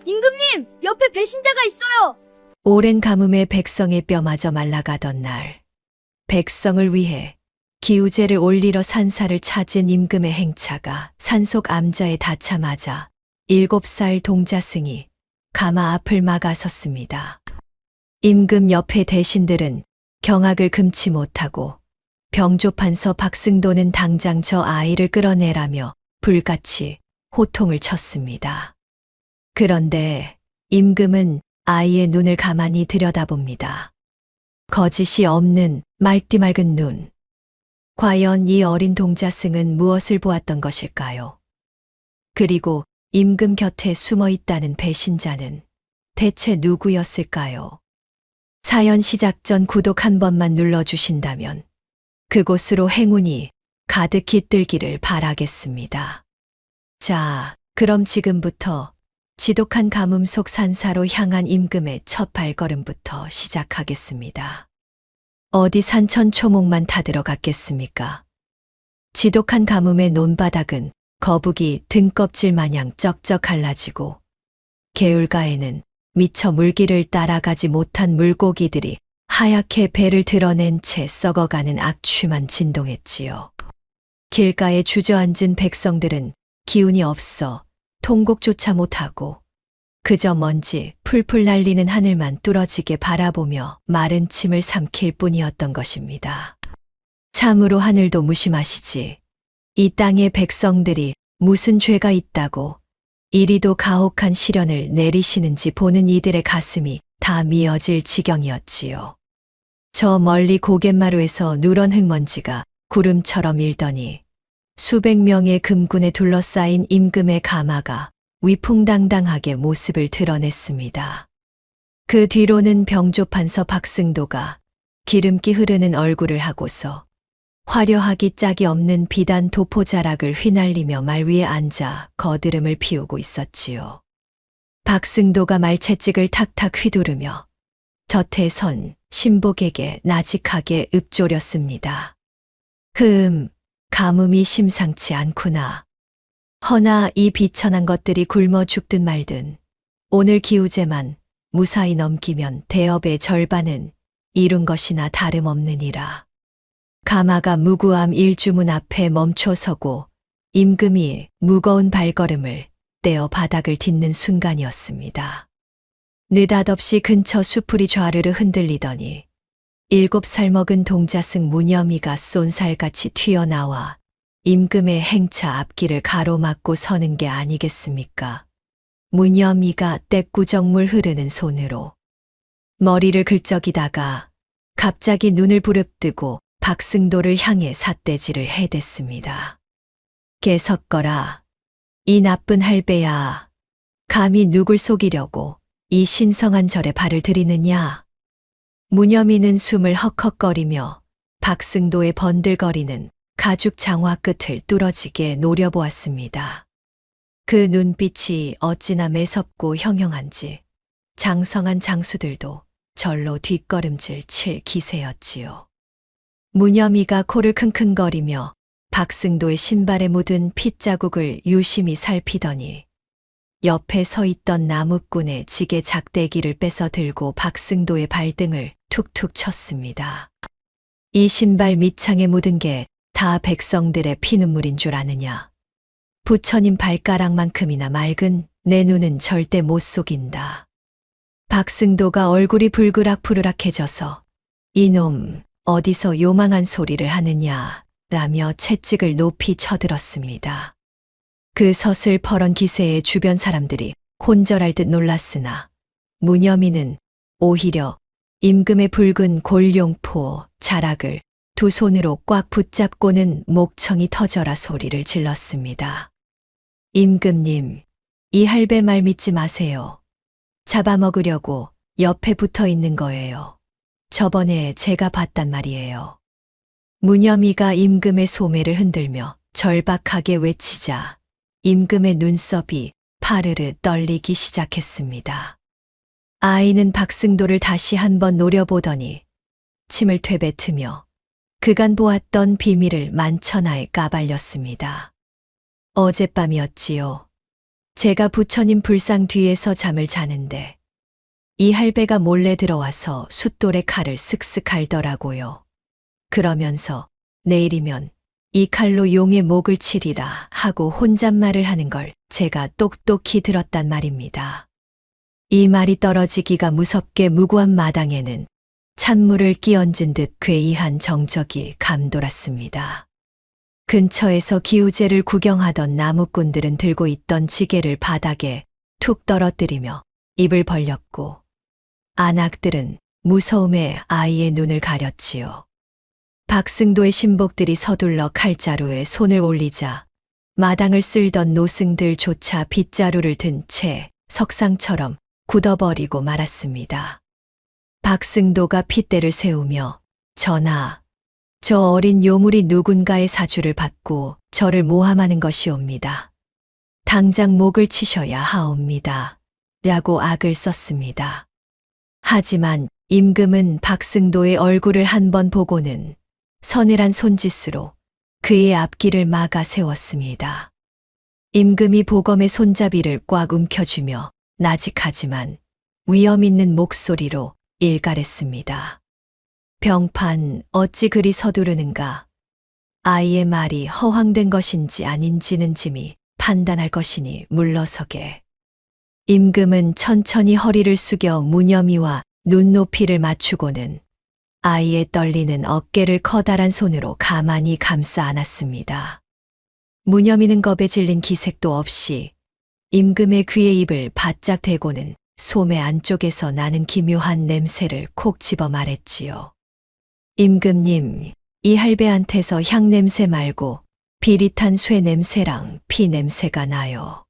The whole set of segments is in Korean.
임금님, 옆에 배신자가 있어요. 오랜 가뭄에 백성의 뼈마저 말라가던 날, 백성을 위해 기우제를 올리러 산사를 찾은 임금의 행차가 산속 암자에 닿자마자 7살 동자승이 가마 앞을 막아섰습니다. 임금 옆의 대신들은 경악을 금치 못하고 병조판서 박승도는 당장 저 아이를 끌어내라며 불같이 호통을 쳤습니다. 그런데 임금은 아이의 눈을 가만히 들여다봅니다. 거짓이 없는 맑디 맑은 눈. 과연 이 어린 동자승은 무엇을 보았던 것일까요? 그리고 임금 곁에 숨어 있다는 배신자는 대체 누구였을까요? 사연 시작 전 구독 한 번만 눌러주신다면 그곳으로 행운이 가득 깃들기를 바라겠습니다. 자, 그럼 지금부터 지독한 가뭄 속 산사로 향한 임금의 첫 발걸음부터 시작하겠습니다. 어디 산천초목만 타들어갔겠습니까? 지독한 가뭄의 논바닥은 거북이 등껍질 마냥 쩍쩍 갈라지고 개울가에는 미처 물길을 따라가지 못한 물고기들이 하얗게 배를 드러낸 채 썩어가는 악취만 진동했지요. 길가에 주저앉은 백성들은 기운이 없어 통곡조차 못하고 그저 먼지 풀풀 날리는 하늘만 뚫어지게 바라보며 마른 침을 삼킬 뿐이었던 것입니다. 참으로 하늘도 무심하시지. 이 땅의 백성들이 무슨 죄가 있다고 이리도 가혹한 시련을 내리시는지 보는 이들의 가슴이 다 미어질 지경이었지요. 저 멀리 고갯마루에서 누런 흙먼지가 구름처럼 일더니 수백 명의 금군에 둘러싸인 임금의 가마가 위풍당당하게 모습을 드러냈습니다. 그 뒤로는 병조판서 박승도가 기름기 흐르는 얼굴을 하고서 화려하기 짝이 없는 비단 도포자락을 휘날리며 말 위에 앉아 거드름을 피우고 있었지요. 박승도가 말채찍을 탁탁 휘두르며 곁에 선 신복에게 나직하게 읊조렸습니다. 가뭄이 심상치 않구나. 허나 이 비천한 것들이 굶어 죽든 말든 오늘 기우제만 무사히 넘기면 대업의 절반은 이룬 것이나 다름없느니라. 가마가 무구함 일주문 앞에 멈춰서고 임금이 무거운 발걸음을 떼어 바닥을 딛는 순간이었습니다. 느닷없이 근처 수풀이 좌르르 흔들리더니 7살 먹은 동자승 무념이가 쏜살같이 튀어나와 임금의 행차 앞길을 가로막고 서는 게 아니겠습니까? 무념이가 떼꾸정물 흐르는 손으로 머리를 긁적이다가 갑자기 눈을 부릅뜨고 박승도를 향해 삿대질을 해댔습니다. 개석거라. 이 나쁜 할배야. 감히 누굴 속이려고 이 신성한 절에 발을 들이느냐. 무념이는 숨을 헉헉거리며 박승도의 번들거리는 가죽 장화 끝을 뚫어지게 노려보았습니다. 그 눈빛이 어찌나 매섭고 형형한지 장성한 장수들도 절로 뒷걸음질 칠 기세였지요. 무념이가 코를 킁킁거리며 박승도의 신발에 묻은 핏자국을 유심히 살피더니 옆에 서 있던 나무꾼의 지게 작대기를 뺏어 들고 박승도의 발등을 툭툭 쳤습니다. 이 신발 밑창에 묻은 게 다 백성들의 피눈물인 줄 아느냐. 부처님 발가락만큼이나 맑은 내 눈은 절대 못 속인다. 박승도가 얼굴이 불그락푸르락해져서 이놈 어디서 요망한 소리를 하느냐 라며 채찍을 높이 쳐들었습니다. 그 서슬퍼런 기세에 주변 사람들이 혼절할 듯 놀랐으나 무념이는 오히려 임금의 붉은 골룡포 자락을 두 손으로 꽉 붙잡고는 목청이 터져라 소리를 질렀습니다. 임금님, 이 할배 말 믿지 마세요. 잡아먹으려고 옆에 붙어 있는 거예요. 저번에 제가 봤단 말이에요. 무념이가 임금의 소매를 흔들며 절박하게 외치자 임금의 눈썹이 파르르 떨리기 시작했습니다. 아이는 박승도를 다시 한번 노려보더니 침을 되뱉으며 그간 보았던 비밀을 만천하에 까발렸습니다. 어젯밤이었지요. 제가 부처님 불상 뒤에서 잠을 자는데 이 할배가 몰래 들어와서 숫돌에 칼을 쓱쓱 갈더라고요. 그러면서 내일이면 이 칼로 용의 목을 치리라 하고 혼잣말을 하는 걸 제가 똑똑히 들었단 말입니다. 이 말이 떨어지기가 무섭게 무구한 마당에는 찬물을 끼얹은 듯 괴이한 정적이 감돌았습니다. 근처에서 기우제를 구경하던 나무꾼들은 들고 있던 지게를 바닥에 툭 떨어뜨리며 입을 벌렸고 안악들은 무서움에 아이의 눈을 가렸지요. 박승도의 신복들이 서둘러 칼자루에 손을 올리자 마당을 쓸던 노승들조차 빗자루를 든 채 석상처럼 굳어버리고 말았습니다. 박승도가 핏대를 세우며 전하, 저 어린 요물이 누군가의 사주를 받고 저를 모함하는 것이옵니다. 당장 목을 치셔야 하옵니다. 라고 악을 썼습니다. 하지만 임금은 박승도의 얼굴을 한 번 보고는 서늘한 손짓으로 그의 앞길을 막아 세웠습니다. 임금이 보검의 손잡이를 꽉 움켜쥐며 나직하지만 위험 있는 목소리로 일갈했습니다. 병판 어찌 그리 서두르는가? 아이의 말이 허황된 것인지 아닌지는 짐이 판단할 것이니 물러서게. 임금은 천천히 허리를 숙여 무념이와 눈높이를 맞추고는 아이의 떨리는 어깨를 커다란 손으로 가만히 감싸 안았습니다. 무념이는 겁에 질린 기색도 없이 임금의 귀에 입을 바짝 대고는 소매 안쪽에서 나는 기묘한 냄새를 콕 집어 말했지요. 임금님, 이 할배한테서 향 냄새 말고 비릿한 쇠 냄새랑 피 냄새가 나요.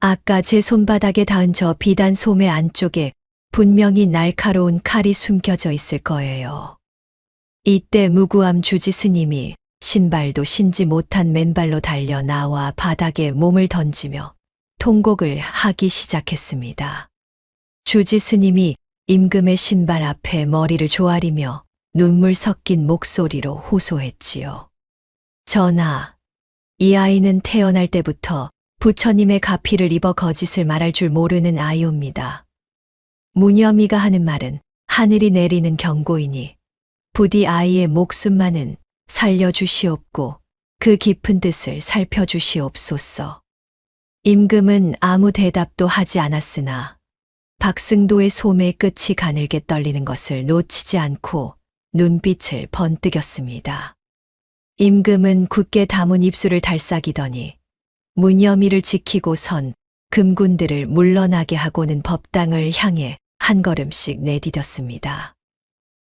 아까 제 손바닥에 닿은 저 비단 소매 안쪽에 분명히 날카로운 칼이 숨겨져 있을 거예요. 이때 무구함 주지 스님이 신발도 신지 못한 맨발로 달려 나와 바닥에 몸을 던지며 통곡을 하기 시작했습니다. 주지 스님이 임금의 신발 앞에 머리를 조아리며 눈물 섞인 목소리로 호소했지요. 전하, 이 아이는 태어날 때부터 부처님의 가피를 입어 거짓을 말할 줄 모르는 아이옵니다. 무념이가 하는 말은 하늘이 내리는 경고이니 부디 아이의 목숨만은 살려주시옵고 그 깊은 뜻을 살펴주시옵소서. 임금은 아무 대답도 하지 않았으나 박승도의 소매 끝이 가늘게 떨리는 것을 놓치지 않고 눈빛을 번뜩였습니다. 임금은 굳게 다문 입술을 달싹이더니 무념이를 지키고 선 금군들을 물러나게 하고는 법당을 향해 한 걸음씩 내디뎠습니다.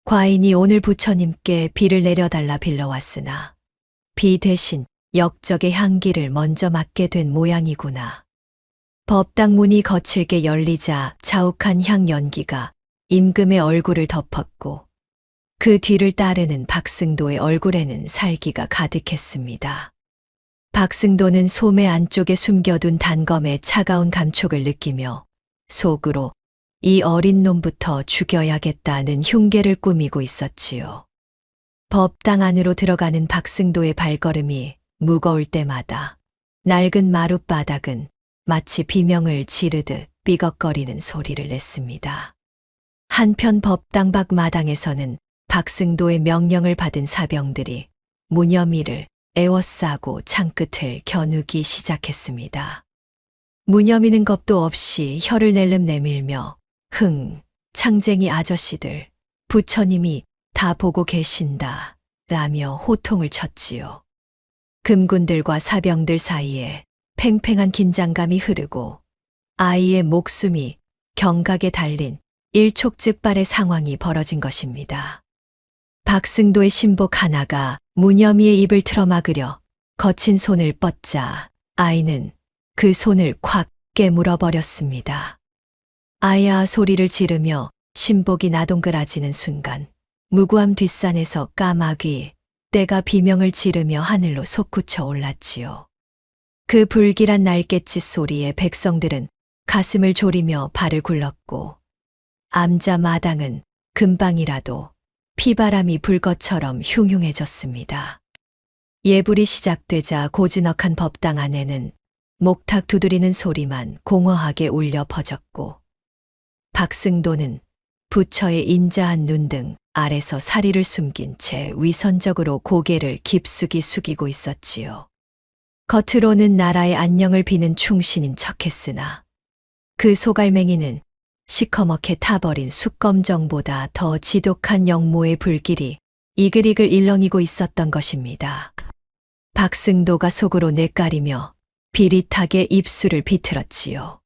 과인이 오늘 부처님께 비를 내려달라 빌러왔으나 비 대신 역적의 향기를 먼저 맡게 된 모양이구나. 법당 문이 거칠게 열리자 자욱한 향 연기가 임금의 얼굴을 덮었고 그 뒤를 따르는 박승도의 얼굴에는 살기가 가득했습니다. 박승도는 소매 안쪽에 숨겨둔 단검의 차가운 감촉을 느끼며 속으로 이 어린 놈부터 죽여야겠다는 흉계를 꾸미고 있었지요. 법당 안으로 들어가는 박승도의 발걸음이 무거울 때마다 낡은 마룻바닥은 마치 비명을 지르듯 삐걱거리는 소리를 냈습니다. 한편 법당 밖 마당에서는 박승도의 명령을 받은 사병들이 무념이를 에워싸고 창끝을 겨누기 시작했습니다. 무념이는 겁도 없이 혀를 낼름 내밀며 창쟁이 아저씨들, 부처님이 다 보고 계신다 라며 호통을 쳤지요. 금군들과 사병들 사이에 팽팽한 긴장감이 흐르고 아이의 목숨이 경각에 달린 일촉즉발의 상황이 벌어진 것입니다. 박승도의 신복 하나가 무념이의 입을 틀어막으려 거친 손을 뻗자 아이는 그 손을 콱 깨물어 버렸습니다. 아야 소리를 지르며 신복이 나동그라지는 순간 무구함 뒷산에서 까마귀 떼가 비명을 지르며 하늘로 솟구쳐 올랐지요. 그 불길한 날갯짓 소리에 백성들은 가슴을 졸이며 발을 굴렀고 암자 마당은 금방이라도 피바람이 불 것처럼 흉흉해졌습니다. 예불이 시작되자 고즈넉한 법당 안에는 목탁 두드리는 소리만 공허하게 울려 퍼졌고 박승도는 부처의 인자한 눈등 아래서 사리를 숨긴 채 위선적으로 고개를 깊숙이 숙이고 있었지요. 겉으로는 나라의 안녕을 비는 충신인 척했으나 그 소갈맹이는 시커멓게 타버린 숯검정보다 더 지독한 영모의 불길이 이글이글 일렁이고 있었던 것입니다. 박승도가 속으로 내까리며 비릿하게 입술을 비틀었지요.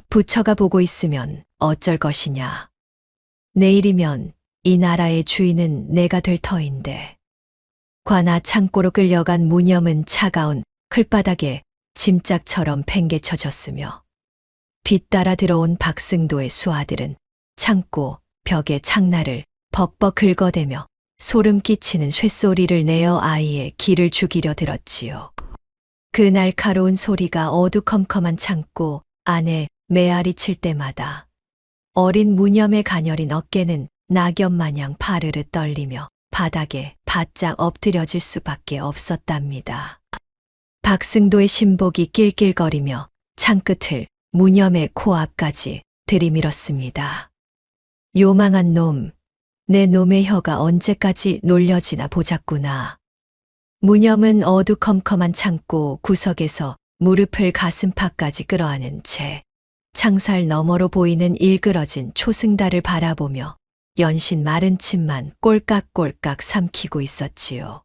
부처가 보고 있으면 어쩔 것이냐. 내일이면 이 나라의 주인은 내가 될 터인데. 관아 창고로 끌려간 무념은 차가운 흘바닥에 짐짝처럼 팽개쳐졌으며 뒤따라 들어온 박승도의 수하들은 창고 벽의 창날을 벅벅 긁어대며 소름 끼치는 쇳소리를 내어 아이의 기를 죽이려 들었지요. 그 날카로운 소리가 어두컴컴한 창고 안에 메아리 칠 때마다 어린 무념의 가녀린 어깨는 낙엽마냥 파르르 떨리며 바닥에 바짝 엎드려질 수밖에 없었답니다. 박승도의 신복이 낄낄거리며 창끝을 무념의 코앞까지 들이밀었습니다. 요망한 놈, 내 놈의 혀가 언제까지 놀려지나 보자꾸나. 무념은 어두컴컴한 창고 구석에서 무릎을 가슴팍까지 끌어안은 채 창살 너머로 보이는 일그러진 초승달을 바라보며 연신 마른 침만 꼴깍꼴깍 삼키고 있었지요.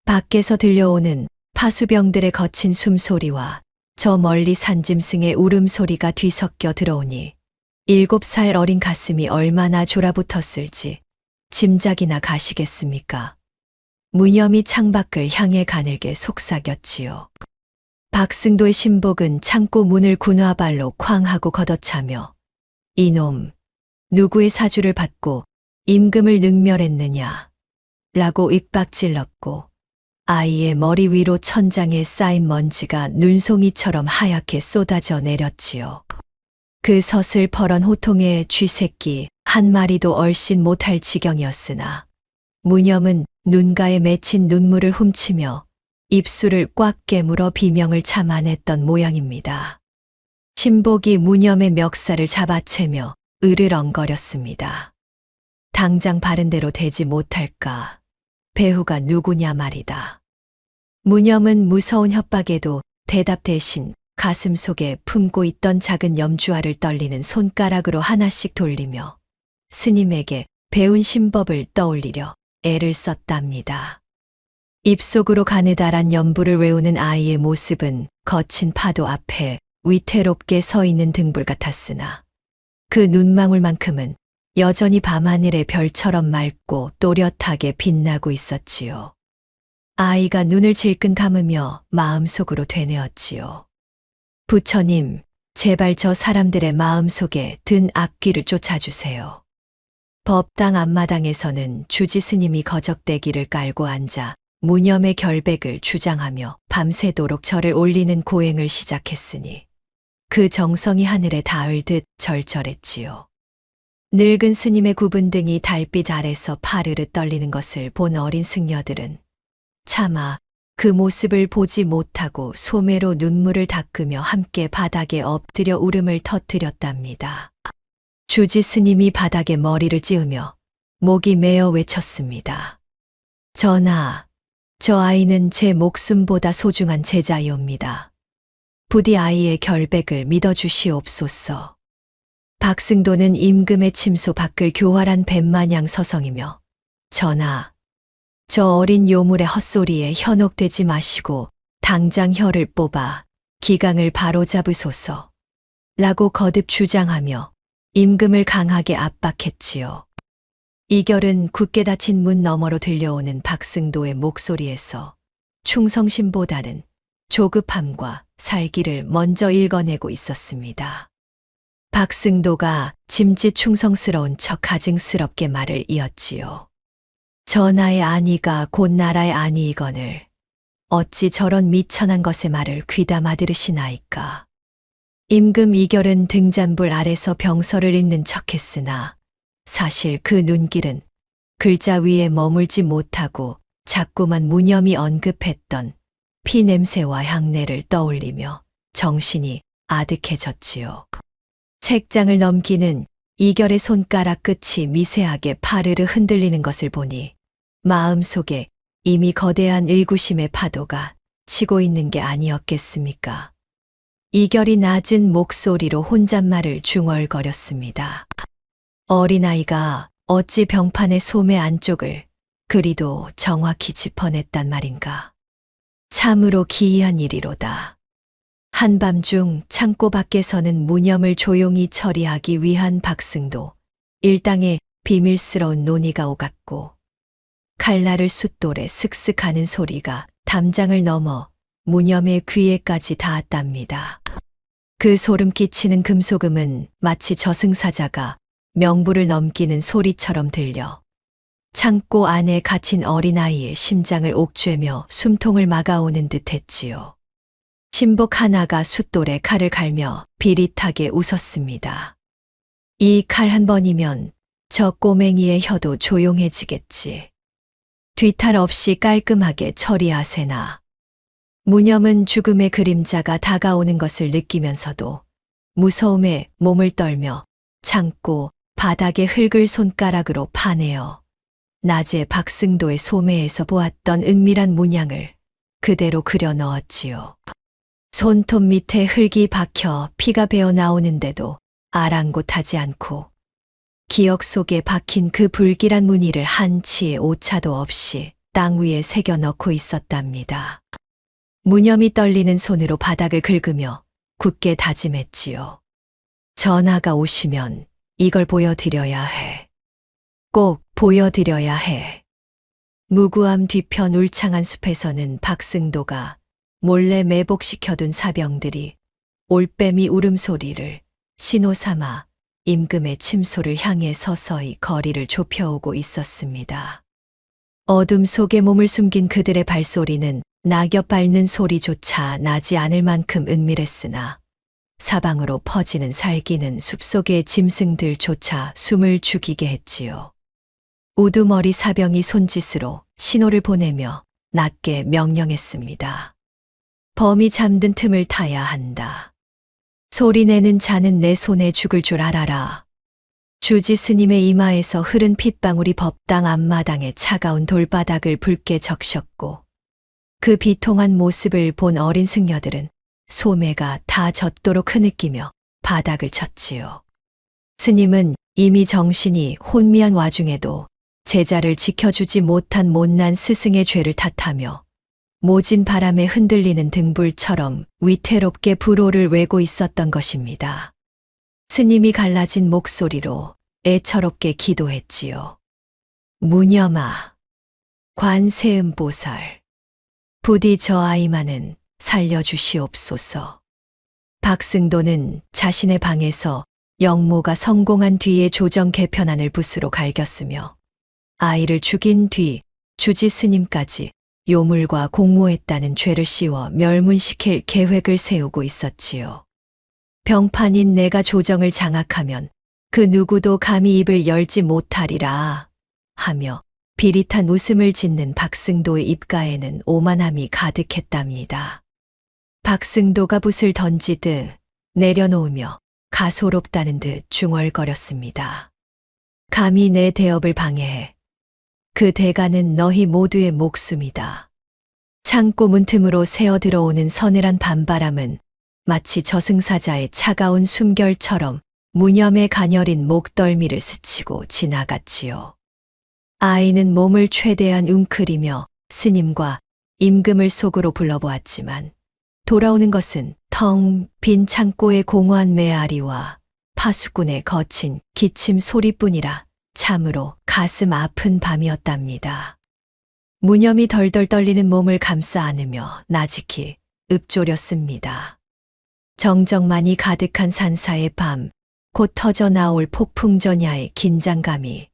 밖에서 들려오는 파수병들의 거친 숨소리와 저 멀리 산짐승의 울음소리가 뒤섞여 들어오니 7살 어린 가슴이 얼마나 졸아붙었을지 짐작이나 가시겠습니까? 무념이 창밖을 향해 가늘게 속삭였지요. 박승도의 신복은 창고 문을 군화발로 쾅 하고 걷어차며 이놈, 누구의 사주를 받고 임금을 능멸했느냐 라고 입박질렀고 아이의 머리 위로 천장에 쌓인 먼지가 눈송이처럼 하얗게 쏟아져 내렸지요. 그 서슬퍼런 호통에 쥐새끼 한 마리도 얼씬 못할 지경이었으나 무념은 눈가에 맺힌 눈물을 훔치며 입술을 꽉 깨물어 비명을 참아냈던 모양입니다. 신복이 무념의 멱살을 잡아채며 으르렁거렸습니다. 당장 바른 대로 되지 못할까? 배후가 누구냐 말이다. 무념은 무서운 협박에도 대답 대신 가슴 속에 품고 있던 작은 염주알을 떨리는 손가락으로 하나씩 돌리며 스님에게 배운 신법을 떠올리려 애를 썼답니다. 입속으로 가느다란 연부를 외우는 아이의 모습은 거친 파도 앞에 위태롭게 서 있는 등불 같았으나 그 눈망울만큼은 여전히 밤하늘의 별처럼 맑고 또렷하게 빛나고 있었지요. 아이가 눈을 질끈 감으며 마음속으로 되뇌었지요. 부처님, 제발 저 사람들의 마음속에 든 악귀를 쫓아주세요. 법당 앞마당에서는 주지 스님이 거적대기를 깔고 앉아 무념의 결백을 주장하며 밤새도록 절을 올리는 고행을 시작했으니 그 정성이 하늘에 닿을 듯 절절했지요. 늙은 스님의 굽은 등이 달빛 아래서 파르르 떨리는 것을 본 어린 승려들은 차마 그 모습을 보지 못하고 소매로 눈물을 닦으며 함께 바닥에 엎드려 울음을 터뜨렸답니다. 주지 스님이 바닥에 머리를 찌우며 목이 메어 외쳤습니다. 전하, 저 아이는 제 목숨보다 소중한 제자이옵니다. 부디 아이의 결백을 믿어주시옵소서. 박승도는 임금의 침소 밖을 교활한 뱀마냥 서성이며 전하, 저 어린 요물의 헛소리에 현혹되지 마시고 당장 혀를 뽑아 기강을 바로잡으소서 라고 거듭 주장하며 임금을 강하게 압박했지요. 이 결은 굳게 닫힌 문 너머로 들려오는 박승도의 목소리에서 충성심보다는 조급함과 살기를 먼저 읽어내고 있었습니다. 박승도가 짐짓 충성스러운 척 가증스럽게 말을 이었지요. 전하의 안위가 곧 나라의 안위이거늘 어찌 저런 미천한 것의 말을 귀담아 들으시나이까. 임금 이결은 등잔불 아래서 병서를 읽는 척했으나 사실 그 눈길은 글자 위에 머물지 못하고 자꾸만 무념이 언급했던 피 냄새와 향내를 떠올리며 정신이 아득해졌지요. 책장을 넘기는 이결의 손가락 끝이 미세하게 파르르 흔들리는 것을 보니 마음속에 이미 거대한 의구심의 파도가 치고 있는 게 아니었겠습니까? 이결이 낮은 목소리로 혼잣말을 중얼거렸습니다. 어린아이가 어찌 병판의 소매 안쪽을 그리도 정확히 짚어냈단 말인가. 참으로 기이한 일이로다. 한밤중 창고 밖에서는 무념을 조용히 처리하기 위한 박승도 일당의 비밀스러운 논의가 오갔고 칼날을 숫돌에 슥슥하는 소리가 담장을 넘어 무념의 귀에까지 닿았답니다. 그 소름 끼치는 금소금은 마치 저승사자가 명부를 넘기는 소리처럼 들려 창고 안에 갇힌 어린아이의 심장을 옥죄며 숨통을 막아오는 듯 했지요. 신복 하나가 숫돌에 칼을 갈며 비릿하게 웃었습니다. 이 칼 한 번이면 저 꼬맹이의 혀도 조용해지겠지. 뒤탈 없이 깔끔하게 처리하세나. 무념은 죽음의 그림자가 다가오는 것을 느끼면서도 무서움에 몸을 떨며 창고 바닥에 흙을 손가락으로 파내어 낮에 박승도의 소매에서 보았던 은밀한 문양을 그대로 그려 넣었지요. 손톱 밑에 흙이 박혀 피가 배어 나오는데도 아랑곳하지 않고 기억 속에 박힌 그 불길한 무늬를 한치의 오차도 없이 땅 위에 새겨 넣고 있었답니다. 무념이 떨리는 손으로 바닥을 긁으며 굳게 다짐했지요. 전하가 오시면 이걸 보여드려야 해. 꼭 보여드려야 해. 무구함 뒤편 울창한 숲에서는 박승도가 몰래 매복시켜둔 사병들이 올빼미 울음소리를 신호 삼아 임금의 침소를 향해 서서히 거리를 좁혀오고 있었습니다. 어둠 속에 몸을 숨긴 그들의 발소리는 낙엽 밟는 소리조차 나지 않을 만큼 은밀했으나 사방으로 퍼지는 살기는 숲속의 짐승들조차 숨을 죽이게 했지요. 우두머리 사병이 손짓으로 신호를 보내며 낮게 명령했습니다. 범이 잠든 틈을 타야 한다. 소리내는 자는 내 손에 죽을 줄 알아라. 주지 스님의 이마에서 흐른 핏방울이 법당 앞마당의 차가운 돌바닥을 붉게 적셨고 그 비통한 모습을 본 어린 승려들은 소매가 다 젖도록 흐느끼며 바닥을 쳤지요. 스님은 이미 정신이 혼미한 와중에도 제자를 지켜주지 못한 못난 스승의 죄를 탓하며 모진 바람에 흔들리는 등불처럼 위태롭게 불호를 외고 있었던 것입니다. 스님이 갈라진 목소리로 애처롭게 기도했지요. 무념아, 관세음보살, 부디 저 아이만은 살려주시옵소서. 박승도는 자신의 방에서 영모가 성공한 뒤에 조정 개편안을 붓으로 갈겼으며 아이를 죽인 뒤 주지 스님까지 요물과 공모했다는 죄를 씌워 멸문시킬 계획을 세우고 있었지요. 병판인 내가 조정을 장악하면 그 누구도 감히 입을 열지 못하리라 하며 비릿한 웃음을 짓는 박승도의 입가에는 오만함이 가득했답니다. 박승도가 붓을 던지듯 내려놓으며 가소롭다는 듯 중얼거렸습니다. 감히 내 대업을 방해해. 그 대가는 너희 모두의 목숨이다. 창고 문틈으로 새어 들어오는 서늘한 밤바람은 마치 저승사자의 차가운 숨결처럼 무념의 가녀린 목덜미를 스치고 지나갔지요. 아이는 몸을 최대한 웅크리며 스님과 임금을 속으로 불러보았지만 돌아오는 것은 텅 빈 창고의 공허한 메아리와 파수꾼의 거친 기침 소리뿐이라 참으로 가슴 아픈 밤이었답니다. 무념이 덜덜 떨리는 몸을 감싸 안으며 나직히 읊조렸습니다. 정적만이 가득한 산사의 밤, 곧 터져 나올 폭풍전야의 긴장감이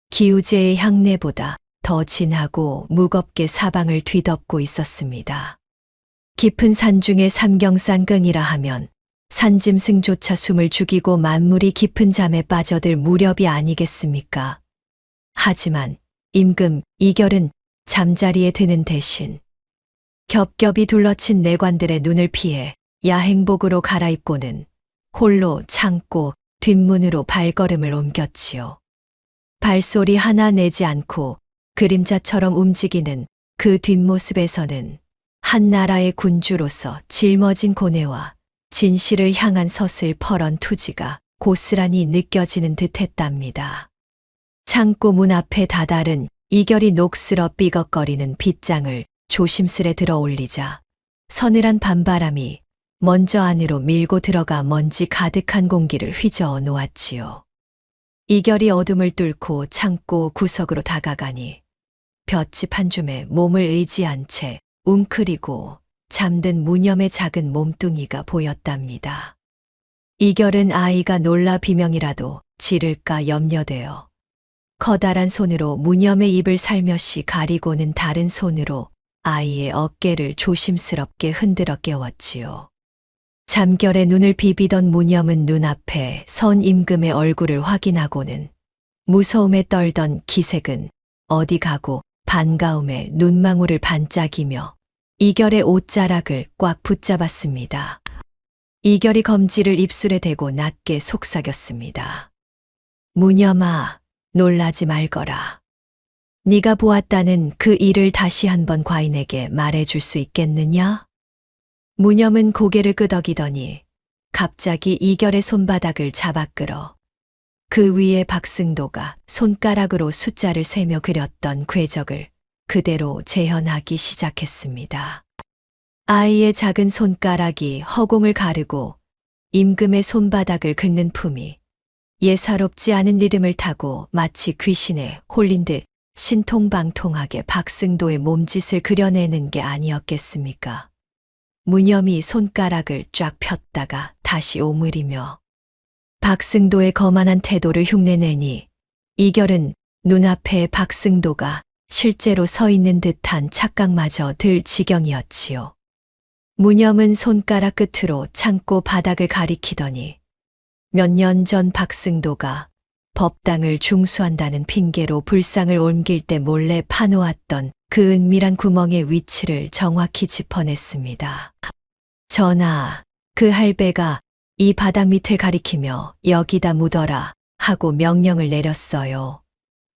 기우제의 향내보다 더 진하고 무겁게 사방을 뒤덮고 있었습니다. 깊은 산 중에 삼경산경이라 하면 산짐승조차 숨을 죽이고 만물이 깊은 잠에 빠져들 무렵이 아니겠습니까? 하지만 임금 이결은 잠자리에 드는 대신 겹겹이 둘러친 내관들의 눈을 피해 야행복으로 갈아입고는 홀로 창고 뒷문으로 발걸음을 옮겼지요. 발소리 하나 내지 않고 그림자처럼 움직이는 그 뒷모습에서는 한 나라의 군주로서 짊어진 고뇌와 진실을 향한 서슬퍼런 투지가 고스란히 느껴지는 듯했답니다. 창고 문 앞에 다다른 이결이 녹슬어 삐걱거리는 빗장을 조심스레 들어 올리자 서늘한 밤바람이 먼저 안으로 밀고 들어가 먼지 가득한 공기를 휘저어 놓았지요. 이결이 어둠을 뚫고 창고 구석으로 다가가니 볏짚 한 줌에 몸을 의지한 채 웅크리고 잠든 무념의 작은 몸뚱이가 보였답니다. 이결은 아이가 놀라 비명이라도 지를까 염려되어 커다란 손으로 무념의 입을 살며시 가리고는 다른 손으로 아이의 어깨를 조심스럽게 흔들어 깨웠지요. 잠결에 눈을 비비던 무념은 눈앞에 선 임금의 얼굴을 확인하고는 무서움에 떨던 기색은 어디 가고 반가움에 눈망울을 반짝이며 이결의 옷자락을 꽉 붙잡았습니다. 이결이 검지를 입술에 대고 낮게 속삭였습니다. 무념아, 놀라지 말거라. 네가 보았다는 그 일을 다시 한번 과인에게 말해줄 수 있겠느냐? 무념은 고개를 끄덕이더니 갑자기 이결의 손바닥을 잡아 끌어 그 위에 박승도가 손가락으로 숫자를 세며 그렸던 궤적을 그대로 재현하기 시작했습니다. 아이의 작은 손가락이 허공을 가르고 임금의 손바닥을 긁는 품이 예사롭지 않은 리듬을 타고 마치 귀신에 홀린 듯 신통방통하게 박승도의 몸짓을 그려내는 게 아니었겠습니까? 무념이 손가락을 쫙 폈다가 다시 오므리며 박승도의 거만한 태도를 흉내내니 이결은 눈앞에 박승도가 실제로 서 있는 듯한 착각마저 들 지경이었지요. 무념은 손가락 끝으로 창고 바닥을 가리키더니 몇 년 전 박승도가 법당을 중수한다는 핑계로 불상을 옮길 때 몰래 파놓았던 그 은밀한 구멍의 위치를 정확히 짚어냈습니다. 전하, 그 할배가 이 바닥 밑을 가리키며 여기다 묻어라 하고 명령을 내렸어요.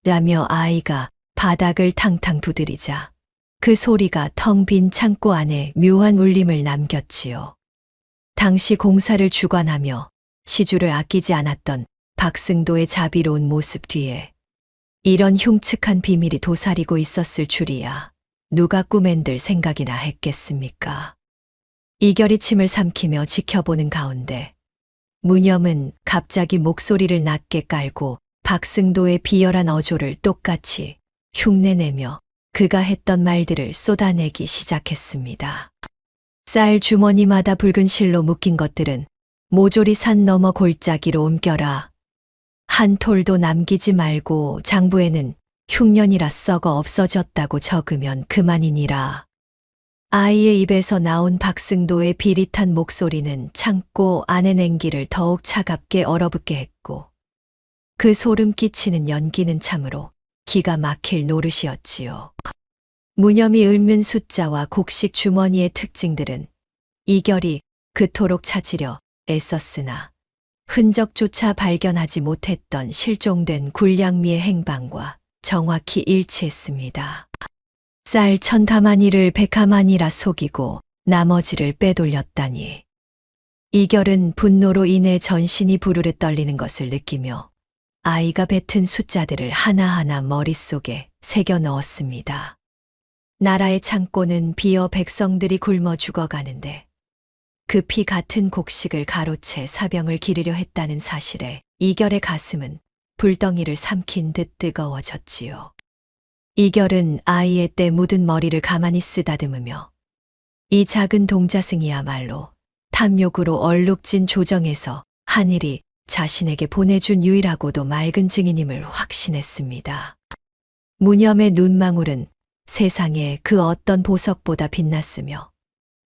라며 아이가 바닥을 탕탕 두드리자 그 소리가 텅 빈 창고 안에 묘한 울림을 남겼지요. 당시 공사를 주관하며 시주를 아끼지 않았던 박승도의 자비로운 모습 뒤에 이런 흉측한 비밀이 도사리고 있었을 줄이야 누가 꿈엔들 생각이나 했겠습니까? 이결이 침을 삼키며 지켜보는 가운데 무념은 갑자기 목소리를 낮게 깔고 박승도의 비열한 어조를 똑같이 흉내내며 그가 했던 말들을 쏟아내기 시작했습니다. 쌀 주머니마다 붉은 실로 묶인 것들은 모조리 산 너머 골짜기로 옮겨라. 한 톨도 남기지 말고 장부에는 흉년이라 썩어 없어졌다고 적으면 그만이니라. 아이의 입에서 나온 박승도의 비릿한 목소리는 창고 안의 냉기를 더욱 차갑게 얼어붙게 했고 그 소름 끼치는 연기는 참으로 기가 막힐 노릇이었지요. 무념이 읊는 숫자와 곡식 주머니의 특징들은 이결이 그토록 찾으려 애썼으나 흔적조차 발견하지 못했던 실종된 굴량미의 행방과 정확히 일치했습니다. 쌀 1000가마니를 100가마니라 속이고 나머지를 빼돌렸다니. 이결은 분노로 인해 전신이 부르르 떨리는 것을 느끼며 아이가 뱉은 숫자들을 하나하나 머릿속에 새겨 넣었습니다. 나라의 창고는 비어 백성들이 굶어 죽어가는데 그 피 같은 곡식을 가로채 사병을 기르려 했다는 사실에 이결의 가슴은 불덩이를 삼킨 듯 뜨거워졌지요. 이결은 아이의 때 묻은 머리를 가만히 쓰다듬으며 이 작은 동자승이야말로 탐욕으로 얼룩진 조정에서 하늘이 자신에게 보내준 유일하고도 맑은 증인임을 확신했습니다. 무념의 눈망울은 세상의 그 어떤 보석보다 빛났으며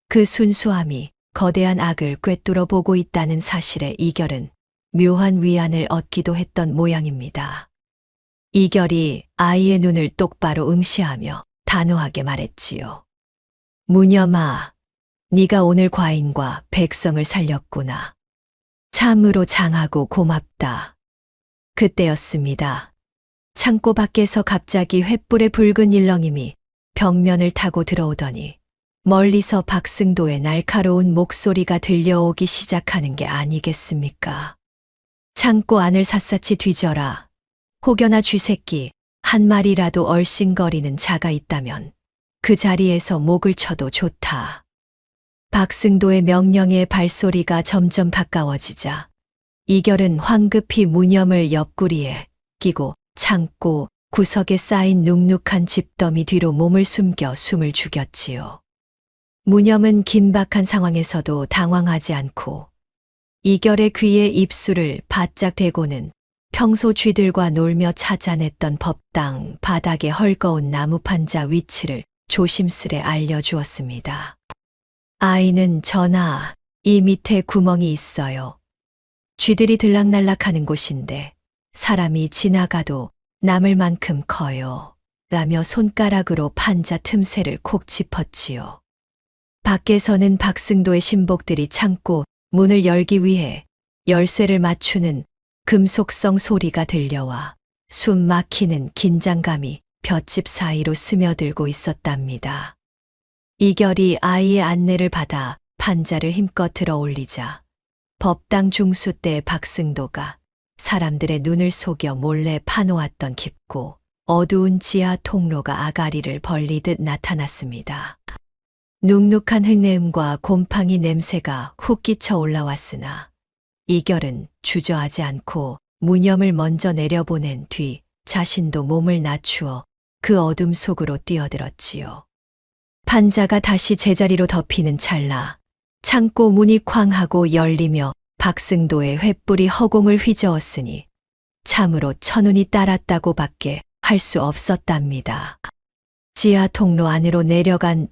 그 순수함이 거대한 악을 꿰뚫어 보고 있다는 사실에 이결은 묘한 위안을 얻기도 했던 모양입니다. 이결이 아이의 눈을 똑바로 응시하며 단호하게 말했지요. 무념아, 네가 오늘 과인과 백성을 살렸구나. 참으로 장하고 고맙다. 그때였습니다. 창고 밖에서 갑자기 횃불의 붉은 일렁임이 벽면을 타고 들어오더니 멀리서 박승도의 날카로운 목소리가 들려오기 시작하는 게 아니겠습니까? 창고 안을 샅샅이 뒤져라. 혹여나 쥐새끼 한 마리라도 얼씬거리는 자가 있다면 그 자리에서 목을 쳐도 좋다. 박승도의 명령의 발소리가 점점 가까워지자 이결은 황급히 무념을 옆구리에 끼고 창고 구석에 쌓인 눅눅한 집더미 뒤로 몸을 숨겨 숨을 죽였지요. 무념은 긴박한 상황에서도 당황하지 않고 이결의 귀에 입술을 바짝 대고는 평소 쥐들과 놀며 찾아냈던 법당 바닥에 헐거운 나무 판자 위치를 조심스레 알려주었습니다. 아이는 전하, 이 밑에 구멍이 있어요. 쥐들이 들락날락하는 곳인데 사람이 지나가도 남을 만큼 커요. 라며 손가락으로 판자 틈새를 콕 짚었지요. 밖에서는 박승도의 신복들이 창고 문을 열기 위해 열쇠를 맞추는 금속성 소리가 들려와 숨 막히는 긴장감이 볏짚 사이로 스며들고 있었답니다. 이결이 아이의 안내를 받아 판자를 힘껏 들어 올리자 법당 중수 때 박승도가 사람들의 눈을 속여 몰래 파놓았던 깊고 어두운 지하 통로가 아가리를 벌리듯 나타났습니다. 눅눅한 흙내음과 곰팡이 냄새가 훅 끼쳐 올라왔으나 이결은 주저하지 않고 무념을 먼저 내려보낸 뒤 자신도 몸을 낮추어 그 어둠 속으로 뛰어들었지요. 판자가 다시 제자리로 덮이는 찰나 창고 문이 쾅 하고 열리며 박승도의 횃불이 허공을 휘저었으니 참으로 천운이 따랐다고밖에 할 수 없었답니다. 지하 통로 안으로 내려간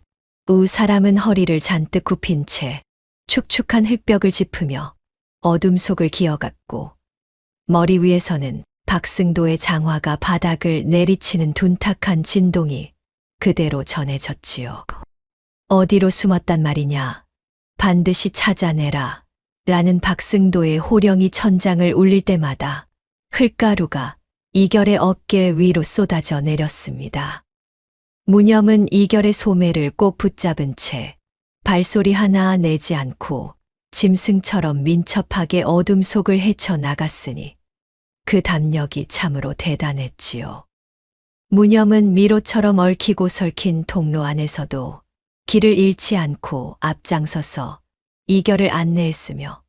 사람은 허리를 잔뜩 굽힌 채 축축한 흙벽을 짚으며 어둠 속을 기어갔고 머리 위에서는 박승도의 장화가 바닥을 내리치는 둔탁한 진동이 그대로 전해졌지요. 어디로 숨었단 말이냐? 반드시 찾아내라. 라는 박승도의 호령이 천장을 울릴 때마다 흙가루가 이결의 어깨 위로 쏟아져 내렸습니다. 무념은 이결의 소매를 꼭 붙잡은 채 발소리 하나 내지 않고 짐승처럼 민첩하게 어둠 속을 헤쳐나갔으니 그 담력이 참으로 대단했지요. 무념은 미로처럼 얽히고 설킨 통로 안에서도 길을 잃지 않고 앞장서서 이결을 안내했으며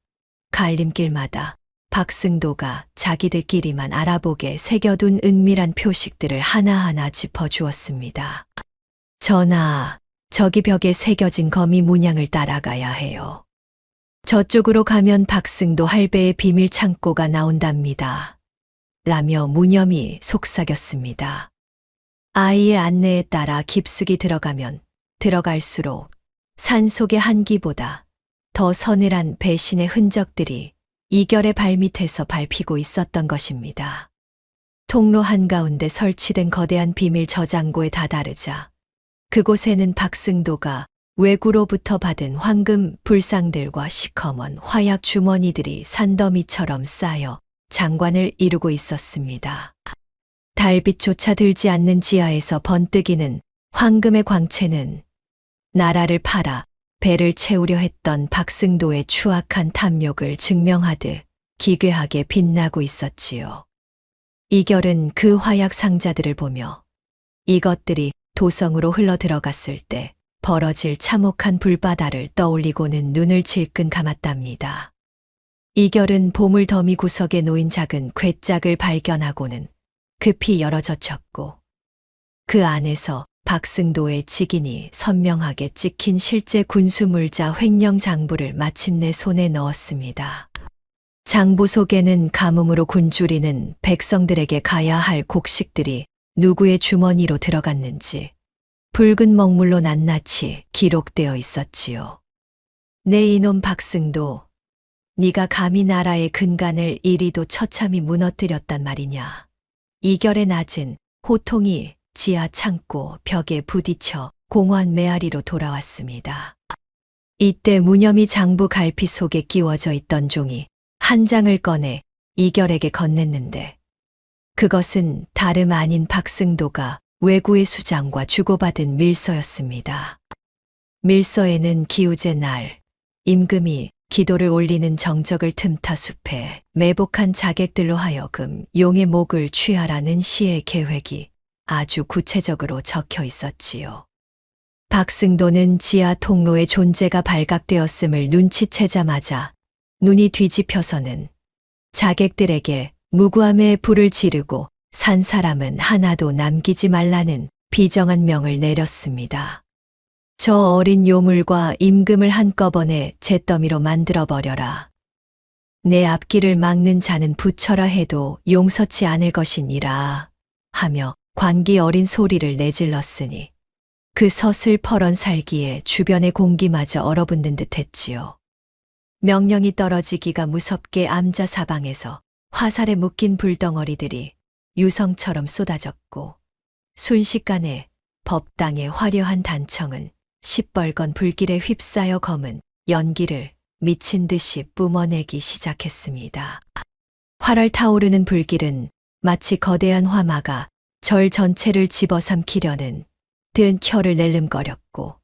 갈림길마다 박승도가 자기들끼리만 알아보게 새겨둔 은밀한 표식들을 하나하나 짚어주었습니다. 전하, 저기 벽에 새겨진 거미 문양을 따라가야 해요. 저쪽으로 가면 박승도 할배의 비밀 창고가 나온답니다. 라며 무념이 속삭였습니다. 아이의 안내에 따라 깊숙이 들어가면 들어갈수록 산 속의 한기보다 더 서늘한 배신의 흔적들이 이결의 발밑에서 밟히고 있었던 것입니다. 통로 한가운데 설치된 거대한 비밀 저장고에 다다르자 그곳에는 박승도가 외구로부터 받은 황금 불상들과 시커먼 화약 주머니들이 산더미처럼 쌓여 장관을 이루고 있었습니다. 달빛조차 들지 않는 지하에서 번뜩이는 황금의 광채는 나라를 팔아 배를 채우려 했던 박승도의 추악한 탐욕을 증명하듯 기괴하게 빛나고 있었지요. 이결은 그 화약 상자들을 보며 이것들이 도성으로 흘러 들어갔을 때 벌어질 참혹한 불바다를 떠올리고는 눈을 질끈 감았답니다. 이결은 보물 더미 구석에 놓인 작은 궤짝을 발견하고는 급히 열어젖혔고 그 안에서 박승도의 직인이 선명하게 찍힌 실제 군수물자 횡령 장부를 마침내 손에 넣었습니다. 장부 속에는 가뭄으로 굶주리는 백성들에게 가야 할 곡식들이 누구의 주머니로 들어갔는지 붉은 먹물로 낱낱이 기록되어 있었지요. 내 이놈 박승도, 네가 감히 나라의 근간을 이리도 처참히 무너뜨렸단 말이냐. 이결의 낮은 호통이 지하 창고 벽에 부딪혀 공원 메아리로 돌아왔습니다. 이때 무념이 장부 갈피 속에 끼워져 있던 종이 한 장을 꺼내 이결에게 건넸는데 그것은 다름 아닌 박승도가 외구의 수장과 주고받은 밀서였습니다. 밀서에는 기우제 날 임금이 기도를 올리는 정적을 틈타 숲에 매복한 자객들로 하여금 용의 목을 취하라는 시의 계획이 아주 구체적으로 적혀 있었지요. 박승도는 지하 통로의 존재가 발각되었음을 눈치채자마자 눈이 뒤집혀서는 자객들에게 무고함에 불을 지르고 산 사람은 하나도 남기지 말라는 비정한 명을 내렸습니다. 저 어린 요물과 임금을 한꺼번에 잿더미로 만들어버려라. 내 앞길을 막는 자는 붙여라 해도 용서치 않을 것이니라 하며 관기 어린 소리를 내질렀으니 그 서슬퍼런 살기에 주변의 공기마저 얼어붙는 듯 했지요. 명령이 떨어지기가 무섭게 암자사방에서 화살에 묶인 불덩어리들이 유성처럼 쏟아졌고 순식간에 법당의 화려한 단청은 시뻘건 불길에 휩싸여 검은 연기를 미친 듯이 뿜어내기 시작했습니다. 활활 타오르는 불길은 마치 거대한 화마가 절 전체를 집어삼키려는 든 혀를 낼름거렸고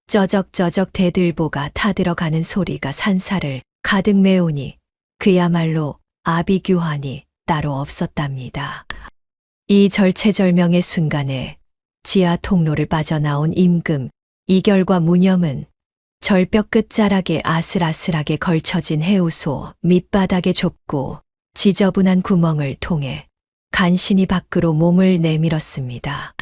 쩌적쩌적 대들보가 타들어가는 소리가 산사를 가득 메우니 그야말로 아비규환이 따로 없었답니다. 이 절체절명의 순간에 지하 통로를 빠져나온 임금, 이결과 무념은 절벽 끝자락에 아슬아슬하게 걸쳐진 해우소 밑바닥의 좁고 지저분한 구멍을 통해 간신히 밖으로 몸을 내밀었습니다.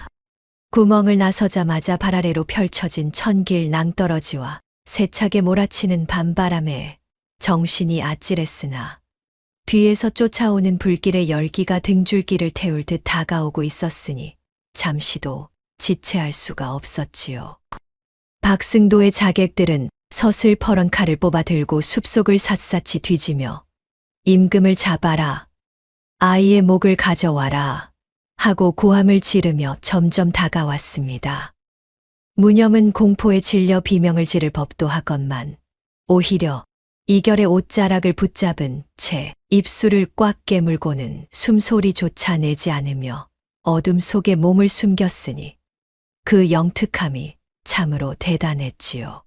구멍을 나서자마자 발 아래로 펼쳐진 천길 낭떠러지와 세차게 몰아치는 밤바람에 정신이 아찔했으나 뒤에서 쫓아오는 불길의 열기가 등줄기를 태울 듯 다가오고 있었으니 잠시도 지체할 수가 없었지요. 박승도의 자객들은 서슬퍼런 칼을 뽑아 들고 숲속을 샅샅이 뒤지며 임금을 잡아라, 아이의 목을 가져와라 하고 고함을 지르며 점점 다가왔습니다. 무념은 공포에 질려 비명을 지를 법도 하건만 오히려 이결의 옷자락을 붙잡은 채 입술을 꽉 깨물고는 숨소리조차 내지 않으며 어둠 속에 몸을 숨겼으니 그 영특함이 참으로 대단했지요.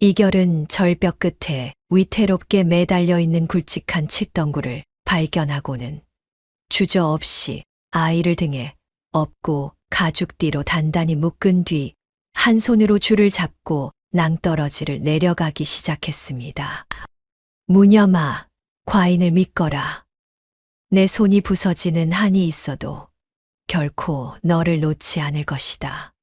이결은 절벽 끝에 위태롭게 매달려 있는 굵직한 칡덩굴을 발견하고는 주저없이 아이를 등에 업고 가죽띠로 단단히 묶은 뒤 한 손으로 줄을 잡고 낭떠러지를 내려가기 시작했습니다. 무념아, 과인을 믿거라. 내 손이 부서지는 한이 있어도 결코 너를 놓지 않을 것이다.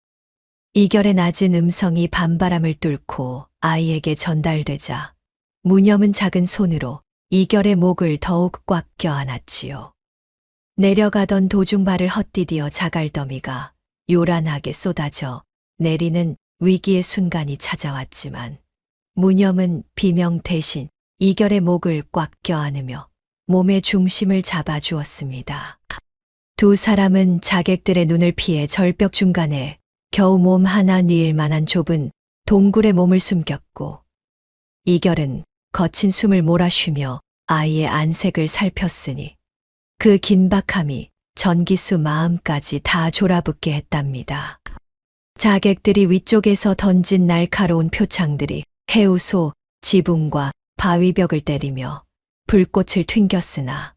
이결의 낮은 음성이 밤바람을 뚫고 아이에게 전달되자 무념은 작은 손으로 이결의 목을 더욱 꽉 껴안았지요. 내려가던 도중 발을 헛디디어 자갈더미가 요란하게 쏟아져 내리는 위기의 순간이 찾아왔지만 무념은 비명 대신 이결의 목을 꽉 껴안으며 몸의 중심을 잡아주었습니다. 두 사람은 자객들의 눈을 피해 절벽 중간에 겨우 몸 하나 뉘일 만한 좁은 동굴에 몸을 숨겼고 이결은 거친 숨을 몰아쉬며 아이의 안색을 살폈으니 그 긴박함이 전기수 마음까지 다 졸아붙게 했답니다. 자객들이 위쪽에서 던진 날카로운 표창들이 해우소, 지붕과 바위벽을 때리며 불꽃을 튕겼으나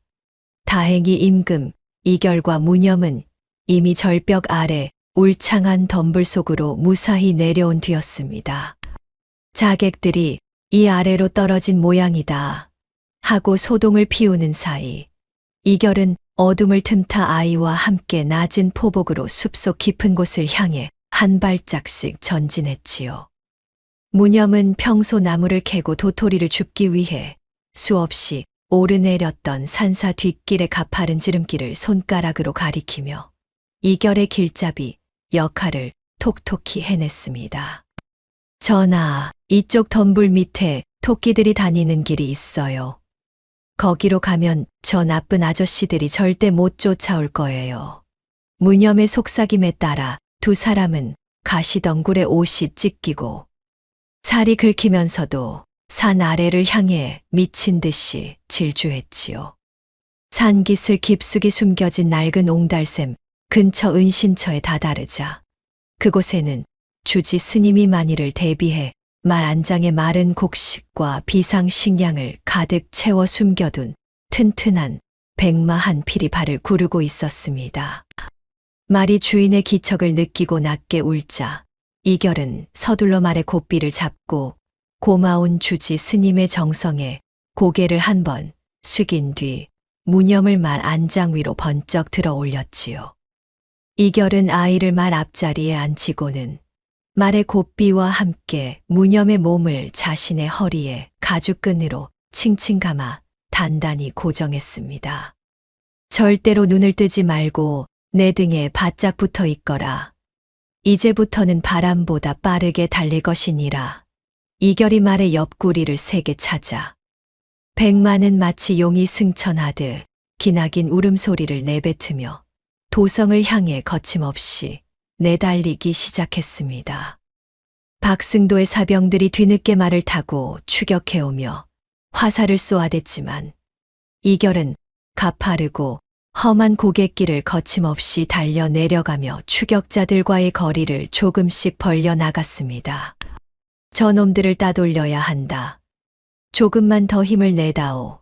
다행히 임금, 이결과 무념은 이미 절벽 아래 울창한 덤불 속으로 무사히 내려온 뒤였습니다. 자객들이 이 아래로 떨어진 모양이다 하고 소동을 피우는 사이 이결은 어둠을 틈타 아이와 함께 낮은 포복으로 숲속 깊은 곳을 향해 한 발짝씩 전진했지요. 무념은 평소 나무를 캐고 도토리를 줍기 위해 수없이 오르내렸던 산사 뒷길의 가파른 지름길을 손가락으로 가리키며 이결의 길잡이 역할을 톡톡히 해냈습니다. 전하, 이쪽 덤불 밑에 토끼들이 다니는 길이 있어요. 거기로 가면 저 나쁜 아저씨들이 절대 못 쫓아올 거예요. 무념의 속삭임에 따라 두 사람은 가시덩굴에 옷이 찢기고 살이 긁히면서도 산 아래를 향해 미친 듯이 질주했지요. 산깃을 깊숙이 숨겨진 낡은 옹달샘 근처 은신처에 다다르자 그곳에는 주지 스님이 만일을 대비해 말 안장에 마른 곡식과 비상식량을 가득 채워 숨겨둔 튼튼한 백마 한 필이 발을 구르고 있었습니다. 말이 주인의 기척을 느끼고 낮게 울자 이결은 서둘러 말의 고삐를 잡고 고마운 주지 스님의 정성에 고개를 한번 숙인 뒤 무념을 말 안장 위로 번쩍 들어 올렸지요. 이결은 아이를 말 앞자리에 앉히고는 말의 고삐와 함께 무념의 몸을 자신의 허리에 가죽끈으로 칭칭 감아 단단히 고정했습니다. 절대로 눈을 뜨지 말고 내 등에 바짝 붙어 있거라. 이제부터는 바람보다 빠르게 달릴 것이니라. 이결이 말의 옆구리를 세게 차자 백마는 마치 용이 승천하듯 기나긴 울음소리를 내뱉으며 도성을 향해 거침없이 내달리기 시작했습니다. 박승도의 사병들이 뒤늦게 말을 타고 추격해오며 화살을 쏘아댔지만 이결은 가파르고 험한 고갯길을 거침없이 달려 내려가며 추격자들과의 거리를 조금씩 벌려 나갔습니다. 저놈들을 따돌려야 한다. 조금만 더 힘을 내다오.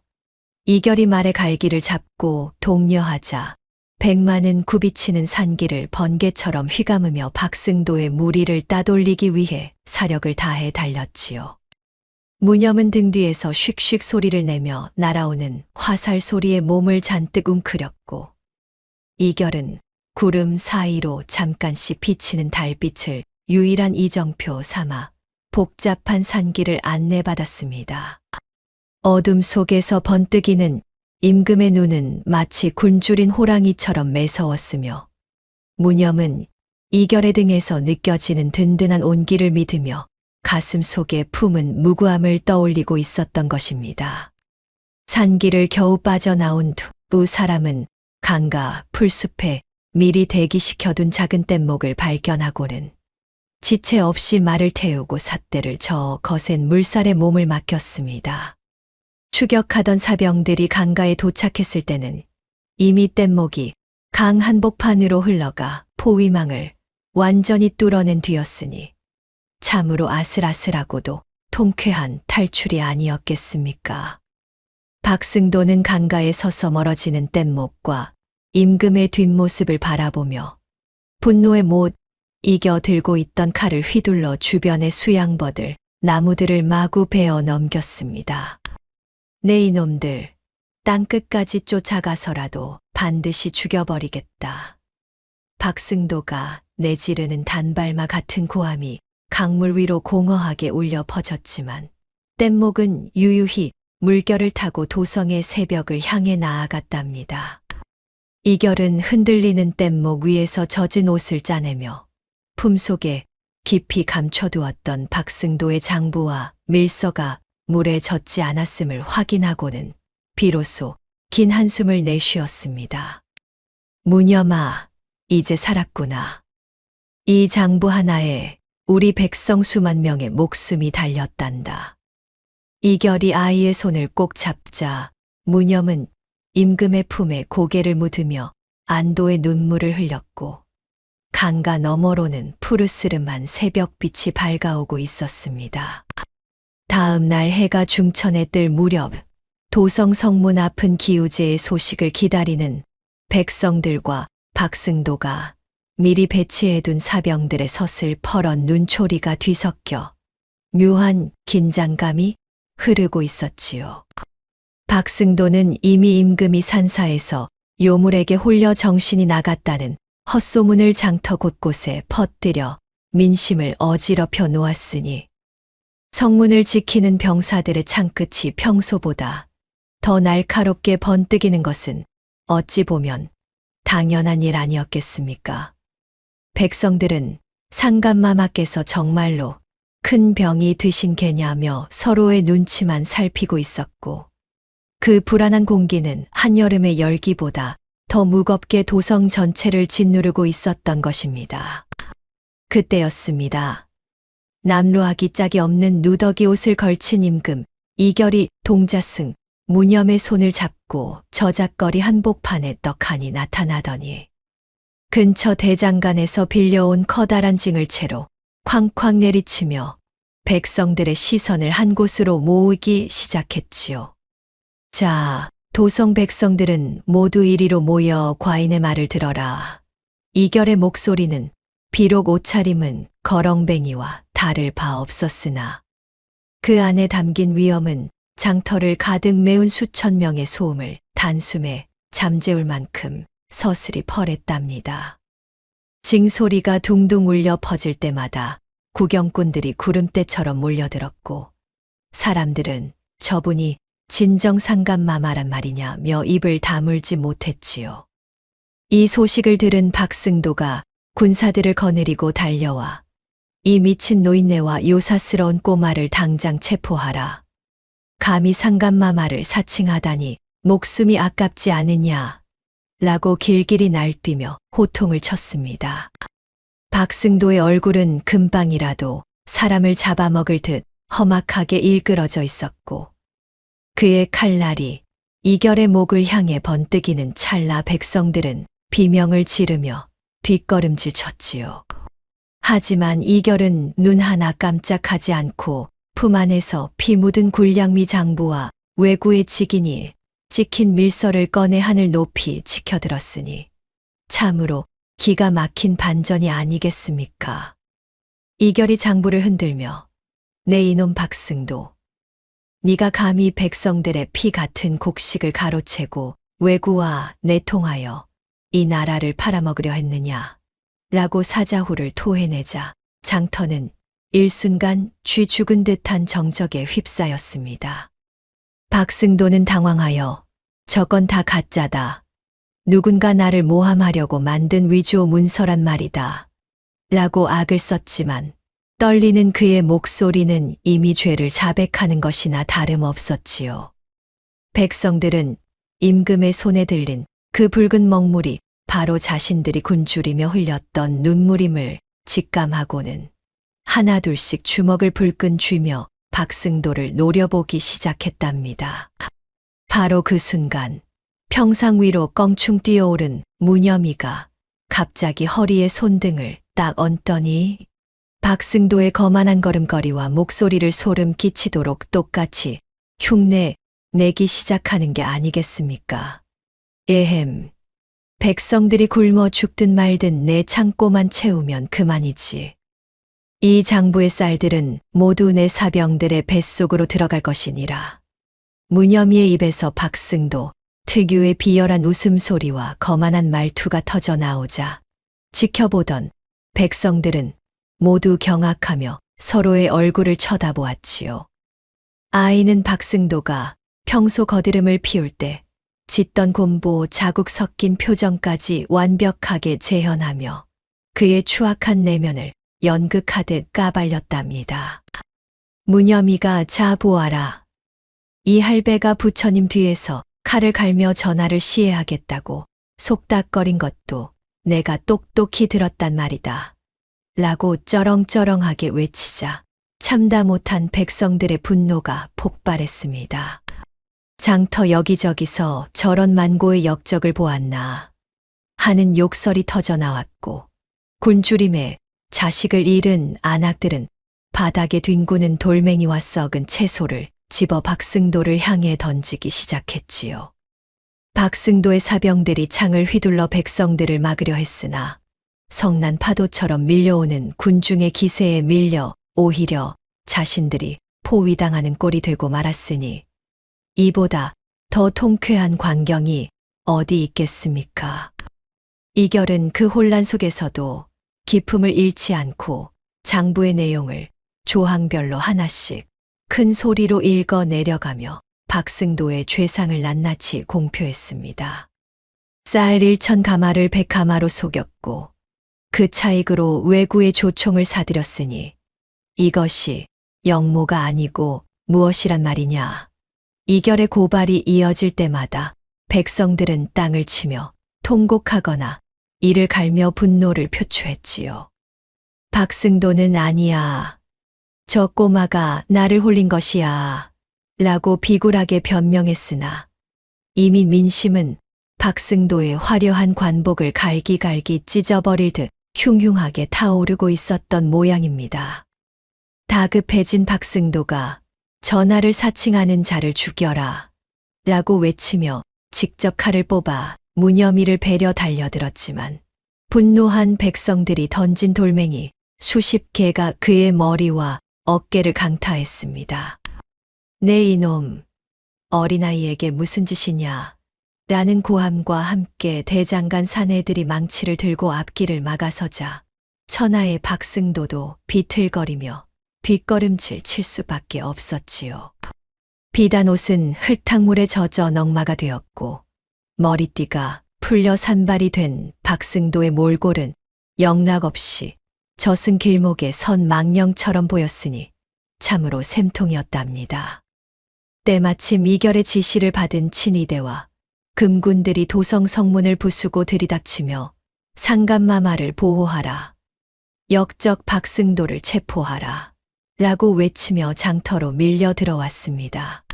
이결이 말의 갈기를 잡고 독려하자 백마는 굽이치는 산길을 번개처럼 휘감으며 박승도의 무리를 따돌리기 위해 사력을 다해 달렸지요. 무념은 등 뒤에서 슉슉 소리를 내며 날아오는 화살 소리에 몸을 잔뜩 웅크렸고 이결은 구름 사이로 잠깐씩 비치는 달빛을 유일한 이정표 삼아 복잡한 산길을 안내받았습니다. 어둠 속에서 번뜩이는 임금의 눈은 마치 굶주린 호랑이처럼 매서웠으며 무념은 이결의 등에서 느껴지는 든든한 온기를 믿으며 가슴 속에 품은 무구함을 떠올리고 있었던 것입니다. 산길을 겨우 빠져나온 두 사람은 강가 풀숲에 미리 대기시켜둔 작은 뗏목을 발견하고는 지체 없이 말을 태우고 삿대를 저어 거센 물살에 몸을 맡겼습니다. 추격하던 사병들이 강가에 도착했을 때는 이미 뗏목이 강 한복판으로 흘러가 포위망을 완전히 뚫어낸 뒤였으니 참으로 아슬아슬하고도 통쾌한 탈출이 아니었겠습니까? 박승도는 강가에 서서 멀어지는 뗏목과 임금의 뒷모습을 바라보며 분노에 못 이겨 들고 있던 칼을 휘둘러 주변의 수양버들, 나무들을 마구 베어 넘겼습니다. 네 이놈들, 땅끝까지 쫓아가서라도 반드시 죽여버리겠다. 박승도가 내지르는 단발마 같은 고함이 강물 위로 공허하게 울려 퍼졌지만 뗏목은 유유히 물결을 타고 도성의 새벽을 향해 나아갔답니다. 이결은 흔들리는 뗏목 위에서 젖은 옷을 짜내며 품속에 깊이 감춰두었던 박승도의 장부와 밀서가 물에 젖지 않았음을 확인하고는 비로소 긴 한숨을 내쉬었습니다. 무념아, 이제 살았구나. 이 장부 하나에 우리 백성 수만 명의 목숨이 달렸단다. 이결이 아이의 손을 꼭 잡자 무념은 임금의 품에 고개를 묻으며 안도의 눈물을 흘렸고 강가 너머로는 푸르스름한 새벽빛이 밝아오고 있었습니다. 다음 날 해가 중천에 뜰 무렵 도성 성문 앞은 기우제의 소식을 기다리는 백성들과 박승도가 미리 배치해둔 사병들의 서슬퍼런 눈초리가 뒤섞여 묘한 긴장감이 흐르고 있었지요. 박승도는 이미 임금이 산사에서 요물에게 홀려 정신이 나갔다는 헛소문을 장터 곳곳에 퍼뜨려 민심을 어지럽혀 놓았으니 성문을 지키는 병사들의 창끝이 평소보다 더 날카롭게 번뜩이는 것은 어찌 보면 당연한 일 아니었겠습니까? 백성들은 상감마마께서 정말로 큰 병이 드신 게냐며 서로의 눈치만 살피고 있었고 그 불안한 공기는 한여름의 열기보다 더 무겁게 도성 전체를 짓누르고 있었던 것입니다. 그때였습니다. 남루하기 짝이 없는 누더기 옷을 걸친 임금, 이결이 동자승, 무념의 손을 잡고 저작거리 한복판에 떡하니 나타나더니 근처 대장간에서 빌려온 커다란 징을 채로 쾅쾅 내리치며 백성들의 시선을 한 곳으로 모으기 시작했지요. 자, 도성 백성들은 모두 이리로 모여 과인의 말을 들어라. 이결의 목소리는 비록 옷차림은 거렁뱅이와 다를 바 없었으나 그 안에 담긴 위엄은 장터를 가득 메운 수천 명의 소음을 단숨에 잠재울 만큼 서슬이 펄했답니다. 징소리가 둥둥 울려 퍼질 때마다 구경꾼들이 구름대처럼 몰려들었고 사람들은 저분이 진정상감마마란 말이냐며 입을 다물지 못했지요. 이 소식을 들은 박승도가 군사들을 거느리고 달려와 이 미친 노인네와 요사스러운 꼬마를 당장 체포하라. 감히 상감마마를 사칭하다니 목숨이 아깝지 않으냐 라고 길길이 날뛰며 호통을 쳤습니다. 박승도의 얼굴은 금방이라도 사람을 잡아먹을 듯 험악하게 일그러져 있었고 그의 칼날이 이결의 목을 향해 번뜩이는 찰나 백성들은 비명을 지르며 뒷걸음질 쳤지요. 하지만 이결은 눈 하나 깜짝하지 않고 품 안에서 피 묻은 굴량미 장부와 외구의 직인이 찍힌 밀서를 꺼내 하늘 높이 지켜들었으니 참으로 기가 막힌 반전이 아니겠습니까? 이결이 장부를 흔들며 내 이놈 박승도, 네가 감히 백성들의 피 같은 곡식을 가로채고 외구와 내통하여 이 나라를 팔아먹으려 했느냐? 라고 사자후를 토해내자 장터는 일순간 쥐 죽은 듯한 정적에 휩싸였습니다. 박승도는 당황하여 저건 다 가짜다. 누군가 나를 모함하려고 만든 위조 문서란 말이다. 라고 악을 썼지만 떨리는 그의 목소리는 이미 죄를 자백하는 것이나 다름없었지요. 백성들은 임금의 손에 들린 그 붉은 먹물이 바로 자신들이 굶주리며 흘렸던 눈물임을 직감하고는 하나둘씩 주먹을 불끈 쥐며 박승도를 노려보기 시작했답니다. 바로 그 순간 평상 위로 껑충 뛰어오른 무념이가 갑자기 허리에 손등을 딱 얹더니 박승도의 거만한 걸음걸이와 목소리를 소름 끼치도록 똑같이 흉내 내기 시작하는 게 아니겠습니까? 에헴, 백성들이 굶어 죽든 말든 내 창고만 채우면 그만이지. 이 장부의 쌀들은 모두 내 사병들의 뱃속으로 들어갈 것이니라. 무념이의 입에서 박승도 특유의 비열한 웃음소리와 거만한 말투가 터져 나오자 지켜보던 백성들은 모두 경악하며 서로의 얼굴을 쳐다보았지요. 아이는 박승도가 평소 거드름을 피울 때 짓던 곰보 자국 섞인 표정까지 완벽하게 재현하며 그의 추악한 내면을 연극하듯 까발렸답니다. 무념이가 자 보아라. 이 할배가 부처님 뒤에서 칼을 갈며 전하를 시해하겠다고 속닥거린 것도 내가 똑똑히 들었단 말이다. 라고 쩌렁쩌렁하게 외치자 참다 못한 백성들의 분노가 폭발했습니다. 장터 여기저기서 저런 만고의 역적을 보았나 하는 욕설이 터져 나왔고 굶주림에 자식을 잃은 안악들은 바닥에 뒹구는 돌멩이와 썩은 채소를 집어 박승도를 향해 던지기 시작했지요. 박승도의 사병들이 창을 휘둘러 백성들을 막으려 했으나 성난 파도처럼 밀려오는 군중의 기세에 밀려 오히려 자신들이 포위당하는 꼴이 되고 말았으니 이보다 더 통쾌한 광경이 어디 있겠습니까? 이결은 그 혼란 속에서도 기품을 잃지 않고 장부의 내용을 조항별로 하나씩 큰 소리로 읽어 내려가며 박승도의 죄상을 낱낱이 공표했습니다. 쌀 1,000가마를 100가마로 속였고 그 차익으로 외구의 조총을 사들였으니 이것이 영모가 아니고 무엇이란 말이냐. 이결의 고발이 이어질 때마다 백성들은 땅을 치며 통곡하거나 이를 갈며 분노를 표출했지요. 박승도는 아니야. 저 꼬마가 나를 홀린 것이야. 라고 비굴하게 변명했으나 이미 민심은 박승도의 화려한 관복을 갈기갈기 찢어버릴 듯 흉흉하게 타오르고 있었던 모양입니다. 다급해진 박승도가 전하를 사칭하는 자를 죽여라 라고 외치며 직접 칼을 뽑아 무념이를 베려 달려들었지만 분노한 백성들이 던진 돌멩이 수십 개가 그의 머리와 어깨를 강타했습니다. 네 이놈, 어린아이에게 무슨 짓이냐. 라는 고함과 함께 대장간 사내들이 망치를 들고 앞길을 막아서자 천하의 박승도도 비틀거리며 뒷걸음질 칠 수밖에 없었지요. 비단 옷은 흙탕물에 젖어 넝마가 되었고 머리띠가 풀려 산발이 된 박승도의 몰골은 영락없이 저승 길목에 선 망령처럼 보였으니 참으로 샘통이었답니다. 때마침 이결의 지시를 받은 친위대와 금군들이 도성 성문을 부수고 들이닥치며 상감마마를 보호하라. 역적 박승도를 체포하라. 라고 외치며 장터로 밀려 들어왔습니다.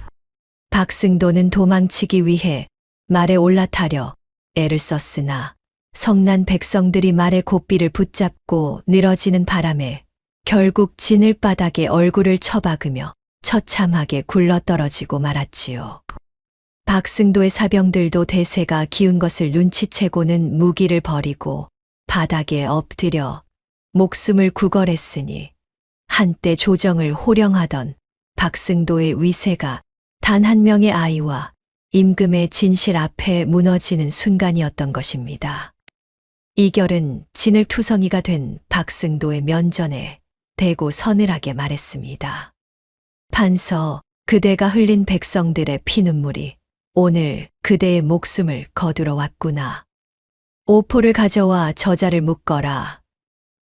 박승도는 도망치기 위해 말에 올라타려 애를 썼으나 성난 백성들이 말의 고삐를 붙잡고 늘어지는 바람에 결국 진을바닥에 얼굴을 처박으며 처참하게 굴러떨어지고 말았지요. 박승도의 사병들도 대세가 기운 것을 눈치채고는 무기를 버리고 바닥에 엎드려 목숨을 구걸했으니 한때 조정을 호령하던 박승도의 위세가 단 한 명의 아이와 임금의 진실 앞에 무너지는 순간이었던 것입니다. 이결은 진을투성이가 된 박승도의 면전에 대고 서늘하게 말했습니다. 판서, 그대가 흘린 백성들의 피눈물이 오늘 그대의 목숨을 거두러 왔구나. 오포를 가져와 저자를 묶어라.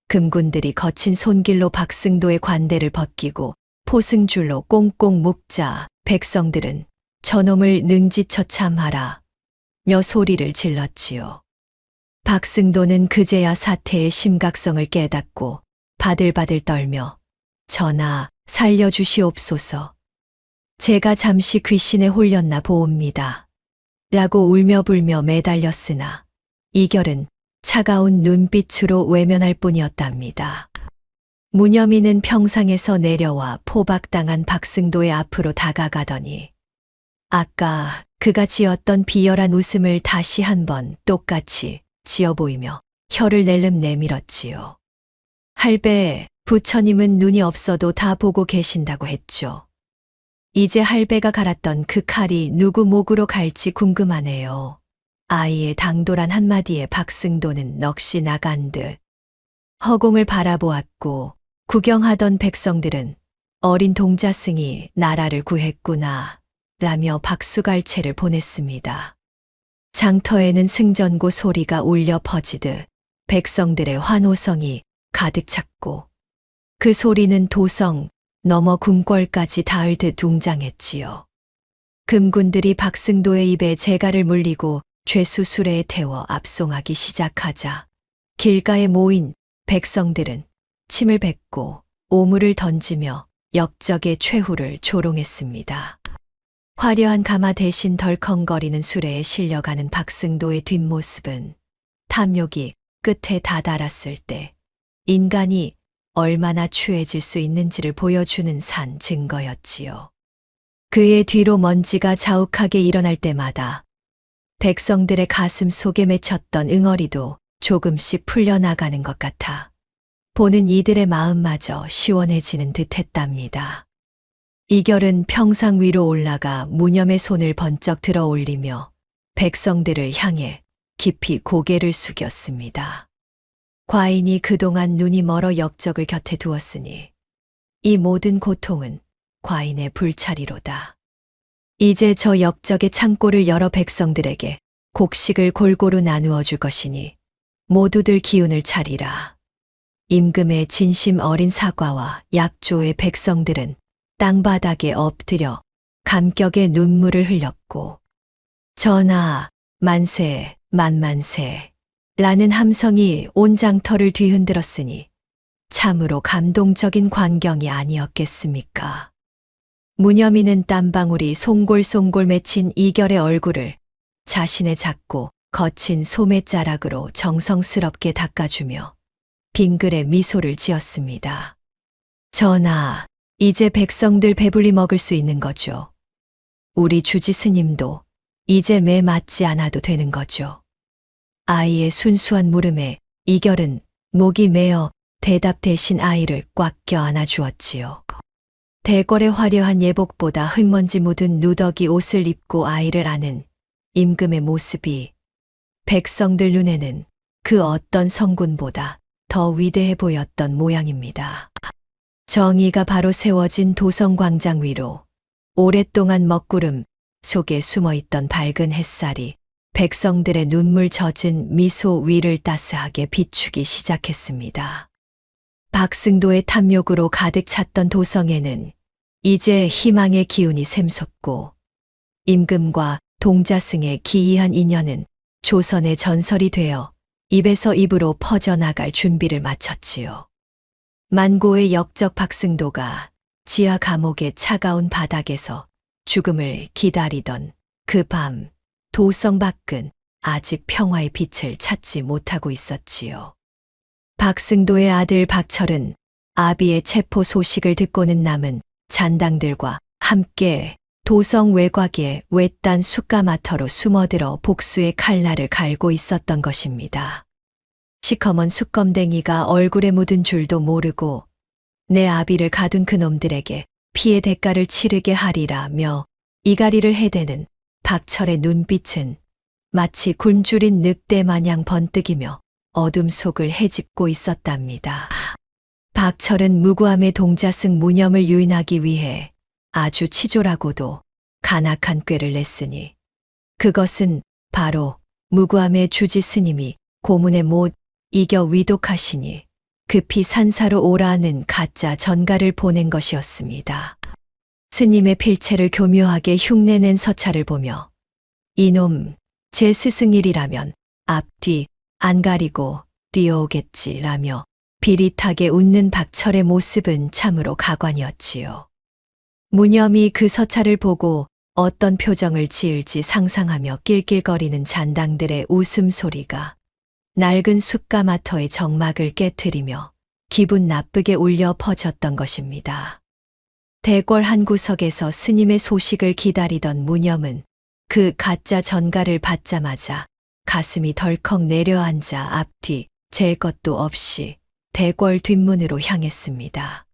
금군들이 거친 손길로 박승도의 관대를 벗기고 포승줄로 꽁꽁 묶자 백성들은 저놈을 능지처참하라 며 소리를 질렀지요. 박승도는 그제야 사태의 심각성을 깨닫고 바들바들 떨며 전하 살려주시옵소서. 제가 잠시 귀신에 홀렸나 보옵니다. 라고 울며불며 매달렸으나 이결은 차가운 눈빛으로 외면할 뿐이었답니다. 무념이는 평상에서 내려와 포박당한 박승도의 앞으로 다가가더니 아까 그가 지었던 비열한 웃음을 다시 한번 똑같이 지어 보이며 혀를 낼름 내밀었지요. 할배, 부처님은 눈이 없어도 다 보고 계신다고 했죠. 이제 할배가 갈았던 그 칼이 누구 목으로 갈지 궁금하네요. 아이의 당돌한 한마디에 박승도는 넋이 나간 듯 허공을 바라보았고 구경하던 백성들은 어린 동자승이 나라를 구했구나 라며 박수갈채를 보냈습니다. 장터에는 승전고 소리가 울려 퍼지듯 백성들의 환호성이 가득 찼고 그 소리는 도성 너머 궁궐까지 닿을 듯 웅장했지요. 금군들이 박승도의 입에 재갈을 물리고 죄수수레에 태워 압송하기 시작하자 길가에 모인 백성들은 침을 뱉고 오물을 던지며 역적의 최후를 조롱했습니다. 화려한 가마 대신 덜컹거리는 수레에 실려가는 박승도의 뒷모습은 탐욕이 끝에 다다랐을 때 인간이 얼마나 추해질 수 있는지를 보여주는 산 증거였지요. 그의 뒤로 먼지가 자욱하게 일어날 때마다 백성들의 가슴 속에 맺혔던 응어리도 조금씩 풀려나가는 것 같아 보는 이들의 마음마저 시원해지는 듯했답니다. 이결은 평상 위로 올라가 무념의 손을 번쩍 들어 올리며 백성들을 향해 깊이 고개를 숙였습니다. 과인이 그동안 눈이 멀어 역적을 곁에 두었으니 이 모든 고통은 과인의 불찰이로다. 이제 저 역적의 창고를 열어 백성들에게 곡식을 골고루 나누어 줄 것이니 모두들 기운을 차리라. 임금의 진심 어린 사과와 약조의 백성들은 땅바닥에 엎드려 감격의 눈물을 흘렸고 전하, 만세, 만만세 라는 함성이 온 장터를 뒤흔들었으니 참으로 감동적인 광경이 아니었겠습니까? 무념이는 땀방울이 송골송골 맺힌 이결의 얼굴을 자신의 작고 거친 소매자락으로 정성스럽게 닦아주며 빙글에 미소를 지었습니다. 전하, 이제 백성들 배불리 먹을 수 있는 거죠. 우리 주지 스님도 이제 매 맞지 않아도 되는 거죠. 아이의 순수한 물음에 이결은 목이 메어 대답 대신 아이를 꽉 껴안아 주었지요. 대궐의 화려한 예복보다 흙먼지 묻은 누더기 옷을 입고 아이를 안은 임금의 모습이 백성들 눈에는 그 어떤 성군보다 더 위대해 보였던 모양입니다. 정의가 바로 세워진 도성광장 위로 오랫동안 먹구름 속에 숨어있던 밝은 햇살이 백성들의 눈물 젖은 미소 위를 따스하게 비추기 시작했습니다. 박승도의 탐욕으로 가득 찼던 도성에는 이제 희망의 기운이 샘솟고 임금과 동자승의 기이한 인연은 조선의 전설이 되어 입에서 입으로 퍼져나갈 준비를 마쳤지요. 만고의 역적 박승도가 지하 감옥의 차가운 바닥에서 죽음을 기다리던 그 밤, 도성 밖은 아직 평화의 빛을 찾지 못하고 있었지요. 박승도의 아들 박철은 아비의 체포 소식을 듣고는 남은 잔당들과 함께 도성 외곽의 외딴 숯가마터로 숨어들어 복수의 칼날을 갈고 있었던 것입니다. 시커먼 숯검댕이가 얼굴에 묻은 줄도 모르고 내 아비를 가둔 그놈들에게 피해 대가를 치르게 하리라며 이가리를 해대는 박철의 눈빛은 마치 굶주린 늑대 마냥 번뜩이며 어둠 속을 헤집고 있었답니다. 박철은 무구함의 동자승 무념을 유인하기 위해 아주 치졸하고도 간악한 꾀를 냈으니 그것은 바로 무구함의 주지 스님이 고문에 못 이겨 위독하시니 급히 산사로 오라는 가짜 전가를 보낸 것이었습니다. 스님의 필체를 교묘하게 흉내낸 서찰을 보며 이놈 제 스승일이라면 앞뒤 안 가리고 뛰어오겠지라며 비릿하게 웃는 박철의 모습은 참으로 가관이었지요. 무념이 그 서찰을 보고 어떤 표정을 지을지 상상하며 낄낄거리는 잔당들의 웃음소리가 낡은 숯가마터의 정막을 깨트리며 기분 나쁘게 울려 퍼졌던 것입니다. 대궐 한 구석에서 스님의 소식을 기다리던 무념은 그 가짜 전가를 받자마자 가슴이 덜컥 내려앉아 앞뒤 잴 것도 없이 대궐 뒷문으로 향했습니다.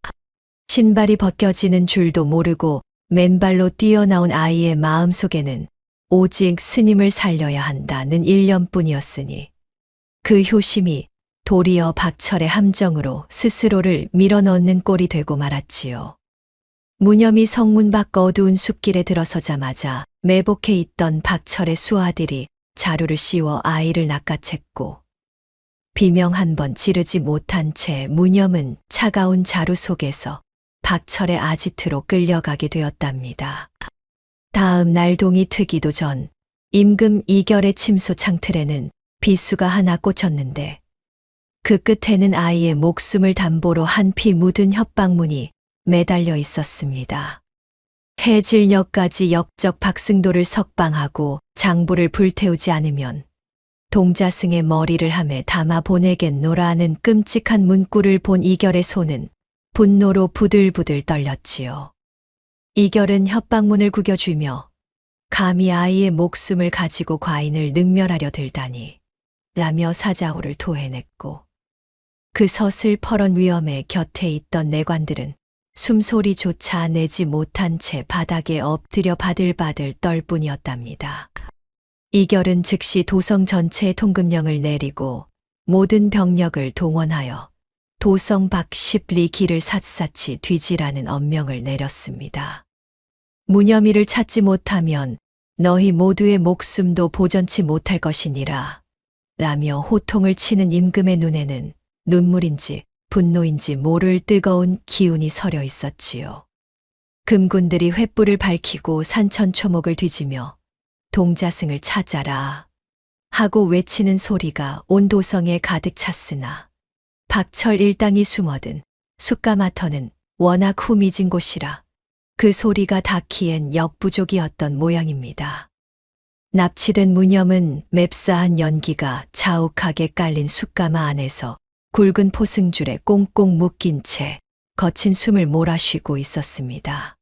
신발이 벗겨지는 줄도 모르고 맨발로 뛰어나온 아이의 마음속에는 오직 스님을 살려야 한다는 일념뿐이었으니 그 효심이 도리어 박철의 함정으로 스스로를 밀어넣는 꼴이 되고 말았지요. 무념이 성문 밖 어두운 숲길에 들어서자마자 매복해 있던 박철의 수아들이 자루를 씌워 아이를 낚아챘고 비명 한 번 지르지 못한 채 무념은 차가운 자루 속에서 박철의 아지트로 끌려가게 되었답니다. 다음 날 동이 트기도 전 임금 이결의 침소 창틀에는 비수가 하나 꽂혔는데 그 끝에는 아이의 목숨을 담보로 한 피 묻은 협박문이 매달려 있었습니다. 해질녘까지 역적 박승도를 석방하고 장부를 불태우지 않으면 동자승의 머리를 함에 담아 보내겠노라는 끔찍한 문구를 본 이결의 손은 분노로 부들부들 떨렸지요. 이결은 협박문을 구겨쥐며 감히 아이의 목숨을 가지고 과인을 능멸하려 들다니 라며 사자호를 토해냈고 그 서슬퍼런 위험에 곁에 있던 내관들은 숨소리조차 내지 못한 채 바닥에 엎드려 바들바들 떨 뿐이었답니다. 이결은 즉시 도성 전체에 통금령을 내리고 모든 병력을 동원하여 도성 밖 10리 길을 샅샅이 뒤지라는 엄명을 내렸습니다. 무념이를 찾지 못하면 너희 모두의 목숨도 보전치 못할 것이니라 라며 호통을 치는 임금의 눈에는 눈물인지 분노인지 모를 뜨거운 기운이 서려 있었지요. 금군들이 횃불을 밝히고 산천초목을 뒤지며 동자승을 찾아라 하고 외치는 소리가 온 도성에 가득 찼으나 박철 일당이 숨어든 숯가마터는 워낙 후미진 곳이라 그 소리가 닿기엔 역부족이었던 모양입니다. 납치된 무념은 맵싸한 연기가 자욱하게 깔린 숯가마 안에서 굵은 포승줄에 꽁꽁 묶인 채 거친 숨을 몰아쉬고 있었습니다.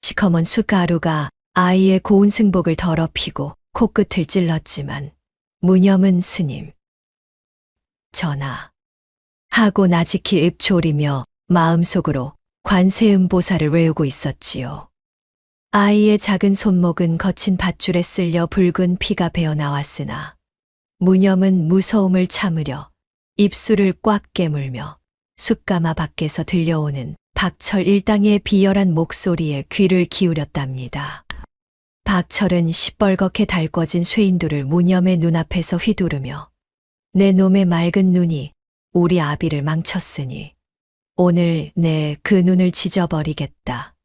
시커먼 숯가루가 아이의 고운 승복을 더럽히고 코끝을 찔렀지만 무념은 스님, 전하 하고 나직히 읍 조리며 마음속으로 관세음보살을 외우고 있었지요. 아이의 작은 손목은 거친 밧줄에 쓸려 붉은 피가 배어 나왔으나 무념은 무서움을 참으려 입술을 꽉 깨물며 숯가마 밖에서 들려오는 박철 일당의 비열한 목소리에 귀를 기울였답니다. 박철은 시뻘겋게 달궈진 쇠인두를 무념의 눈앞에서 휘두르며 내 놈의 맑은 눈이 우리 아비를 망쳤으니 오늘 내 그 눈을 지져버리겠다.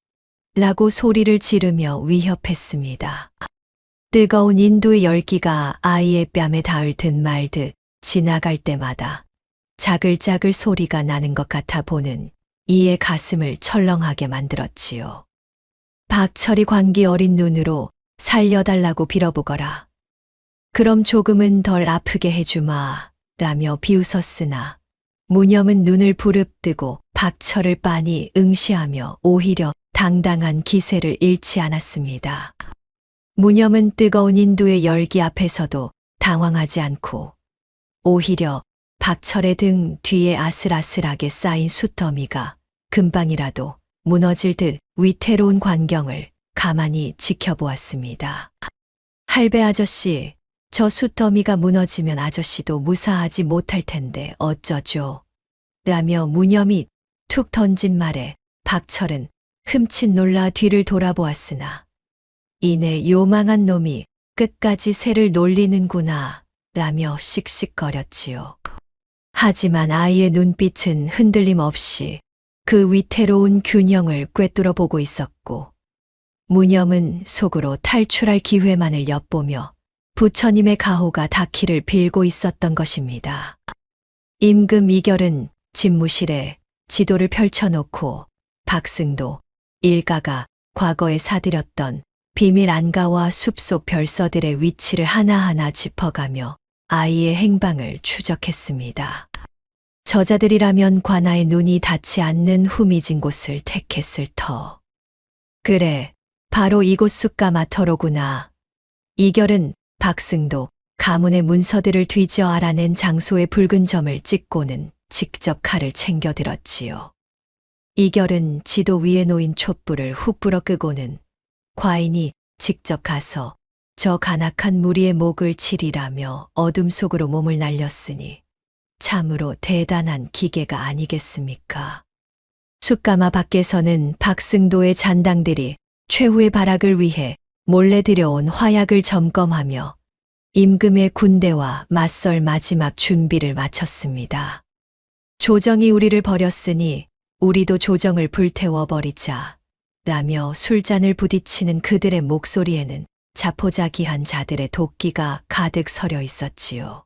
라고 소리를 지르며 위협했습니다. 뜨거운 인두의 열기가 아이의 뺨에 닿을 듯 말 듯 지나갈 때마다 자글자글 소리가 나는 것 같아 보는 이의 가슴을 철렁하게 만들었지요. 박철이 광기 어린 눈으로 살려달라고 빌어보거라. 그럼 조금은 덜 아프게 해주마. 라며 비웃었으나 무념은 눈을 부릅뜨고 박철을 빤히 응시하며 오히려 당당한 기세를 잃지 않았습니다. 무념은 뜨거운 인두의 열기 앞에서도 당황하지 않고 오히려 박철의 등 뒤에 아슬아슬하게 쌓인 숯더미가 금방이라도 무너질 듯 위태로운 광경을 가만히 지켜보았습니다. 할배 아저씨, 저 숯더미가 무너지면 아저씨도 무사하지 못할 텐데 어쩌죠? 라며 무념이 툭 던진 말에 박철은 흠칫 놀라 뒤를 돌아보았으나 이내 요망한 놈이 끝까지 새를 놀리는구나 라며 씩씩거렸지요. 하지만 아이의 눈빛은 흔들림 없이 그 위태로운 균형을 꿰뚫어 보고 있었고 무념은 속으로 탈출할 기회만을 엿보며 부처님의 가호가 닿기를 빌고 있었던 것입니다. 임금 이결은 집무실에 지도를 펼쳐놓고 박승도 일가가 과거에 사들였던 비밀 안가와 숲속 별서들의 위치를 하나하나 짚어가며 아이의 행방을 추적했습니다. 저자들이라면 관아의 눈이 닿지 않는 후미진 곳을 택했을 터. 그래, 바로 이곳 숯가마터로구나. 이결은 박승도 가문의 문서들을 뒤져 알아낸 장소의 붉은 점을 찍고는 직접 칼을 챙겨 들었지요. 이결은 지도 위에 놓인 촛불을 훅 불어 끄고는 과인이 직접 가서 저 간악한 무리의 목을 치리라며 어둠 속으로 몸을 날렸으니 참으로 대단한 기계가 아니겠습니까? 숯가마 밖에서는 박승도의 잔당들이 최후의 발악을 위해 몰래 들여온 화약을 점검하며 임금의 군대와 맞설 마지막 준비를 마쳤습니다. 조정이 우리를 버렸으니 우리도 조정을 불태워버리자 라며 술잔을 부딪히는 그들의 목소리에는 자포자기한 자들의 도끼가 가득 서려 있었지요.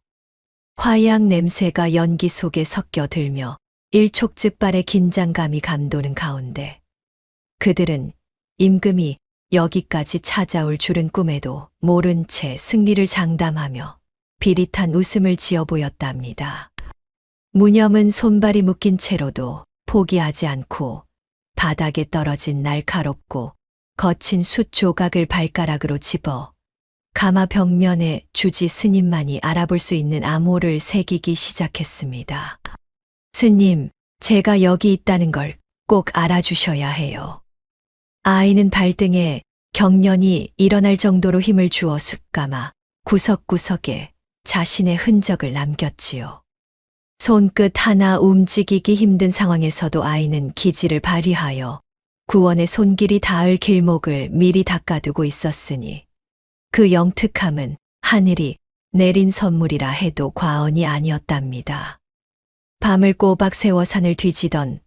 화약 냄새가 연기 속에 섞여 들며 일촉즉발의 긴장감이 감도는 가운데 그들은 임금이 여기까지 찾아올 줄은 꿈에도 모른 채 승리를 장담하며 비릿한 웃음을 지어 보였답니다. 무념은 손발이 묶인 채로도 포기하지 않고 바닥에 떨어진 날카롭고 거친 숯 조각을 발가락으로 집어 가마 벽면에 주지 스님만이 알아볼 수 있는 암호를 새기기 시작했습니다. 스님, 제가 여기 있다는 걸 꼭 알아주셔야 해요. 아이는 발등에 경련이 일어날 정도로 힘을 주어 숯가마 구석구석에 자신의 흔적을 남겼지요. 손끝 하나 움직이기 힘든 상황에서도 아이는 기지를 발휘하여 구원의 손길이 닿을 길목을 미리 닦아두고 있었으니 그 영특함은 하늘이 내린 선물이라 해도 과언이 아니었답니다. 밤을 꼬박 새워 산을 뒤지던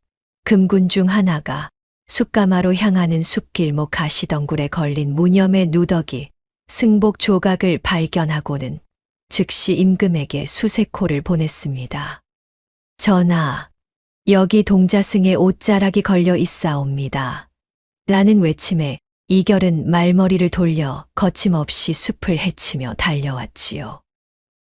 금군 중 하나가 숯가마로 향하는 숲길목 가시덩굴에 걸린 무념의 누더기 승복 조각을 발견하고는 즉시 임금에게 수색호를 보냈습니다. 전하, 여기 동자승에 옷자락이 걸려 있사옵니다. 라는 외침에 이결은 말머리를 돌려 거침없이 숲을 헤치며 달려왔지요.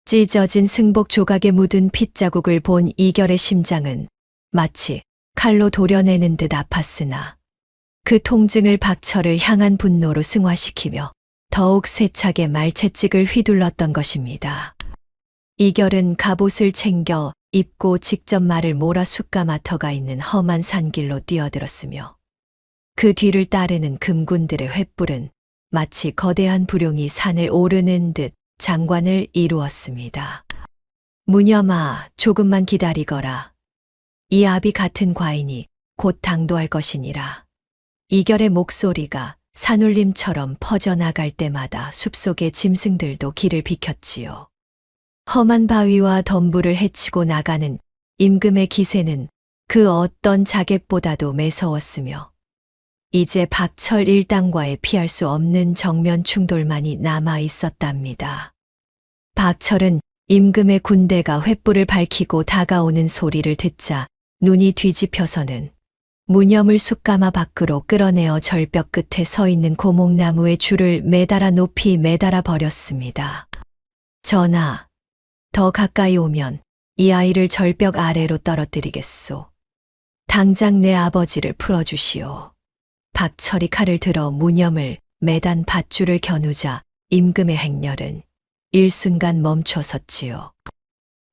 찢어진 승복 조각에 묻은 핏자국을 본 이결의 심장은 마치 칼로 도려내는 듯 아팠으나 그 통증을 박철을 향한 분노로 승화시키며 더욱 세차게 말채찍을 휘둘렀던 것입니다. 이결은 갑옷을 챙겨 입고 직접 말을 몰아 숫가마터가 있는 험한 산길로 뛰어들었으며 그 뒤를 따르는 금군들의 횃불은 마치 거대한 부룡이 산을 오르는 듯 장관을 이루었습니다. 무념아, 조금만 기다리거라. 이 아비 같은 과인이 곧 당도할 것이니라. 이결의 목소리가 산울림처럼 퍼져나갈 때마다 숲속의 짐승들도 길을 비켰지요. 험한 바위와 덤불을 헤치고 나가는 임금의 기세는 그 어떤 자객보다도 매서웠으며 이제 박철 일당과의 피할 수 없는 정면 충돌만이 남아 있었답니다. 박철은 임금의 군대가 횃불을 밝히고 다가오는 소리를 듣자 눈이 뒤집혀서는 무념을 숯가마 밖으로 끌어내어 절벽 끝에 서 있는 고목나무의 줄을 매달아 높이 매달아 버렸습니다. 전하, 더 가까이 오면 이 아이를 절벽 아래로 떨어뜨리겠소. 당장 내 아버지를 풀어주시오. 박철이 칼을 들어 무념을 매단 밧줄을 겨누자 임금의 행렬은 일순간 멈춰 섰지요.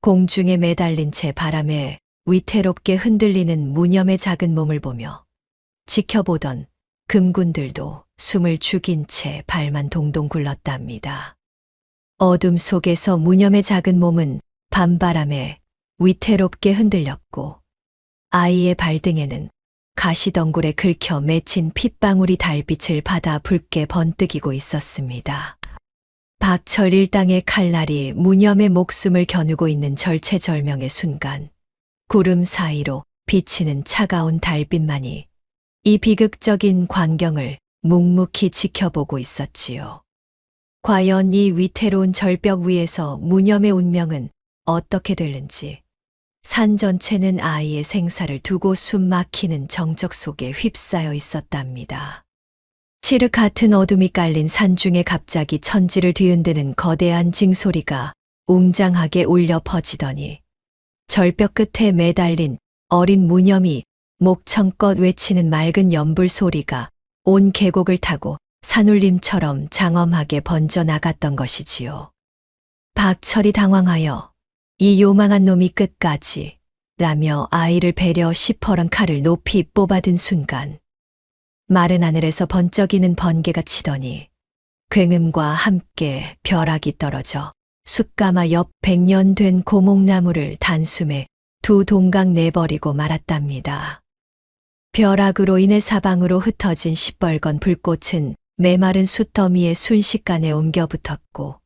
공중에 매달린 채 바람에 위태롭게 흔들리는 무념의 작은 몸을 보며 지켜보던 금군들도 숨을 죽인 채 발만 동동 굴렀답니다. 어둠 속에서 무념의 작은 몸은 밤바람에 위태롭게 흔들렸고 아이의 발등에는 가시덩굴에 긁혀 맺힌 핏방울이 달빛을 받아 붉게 번뜩이고 있었습니다. 박철 일당의 칼날이 무념의 목숨을 겨누고 있는 절체절명의 순간 구름 사이로 비치는 차가운 달빛만이 이 비극적인 광경을 묵묵히 지켜보고 있었지요. 과연 이 위태로운 절벽 위에서 무념의 운명은 어떻게 될는지 산 전체는 아이의 생사를 두고 숨 막히는 정적 속에 휩싸여 있었답니다. 칠흑 같은 어둠이 깔린 산중에 갑자기 천지를 뒤흔드는 거대한 징소리가 웅장하게 울려 퍼지더니 절벽 끝에 매달린 어린 무념이 목청껏 외치는 맑은 연불 소리가 온 계곡을 타고 산울림처럼 장엄하게 번져나갔던 것이지요. 박철이 당황하여 이 요망한 놈이 끝까지 라며 아이를 배려 시퍼런 칼을 높이 뽑아든 순간 마른 하늘에서 번쩍이는 번개가 치더니 굉음과 함께 벼락이 떨어져 숯가마 옆 100년 된 고목나무를 단숨에 두 동강 내버리고 말았답니다. 벼락으로 인해 사방으로 흩어진 시뻘건 불꽃은 메마른 숯더미에 순식간에 옮겨 붙었고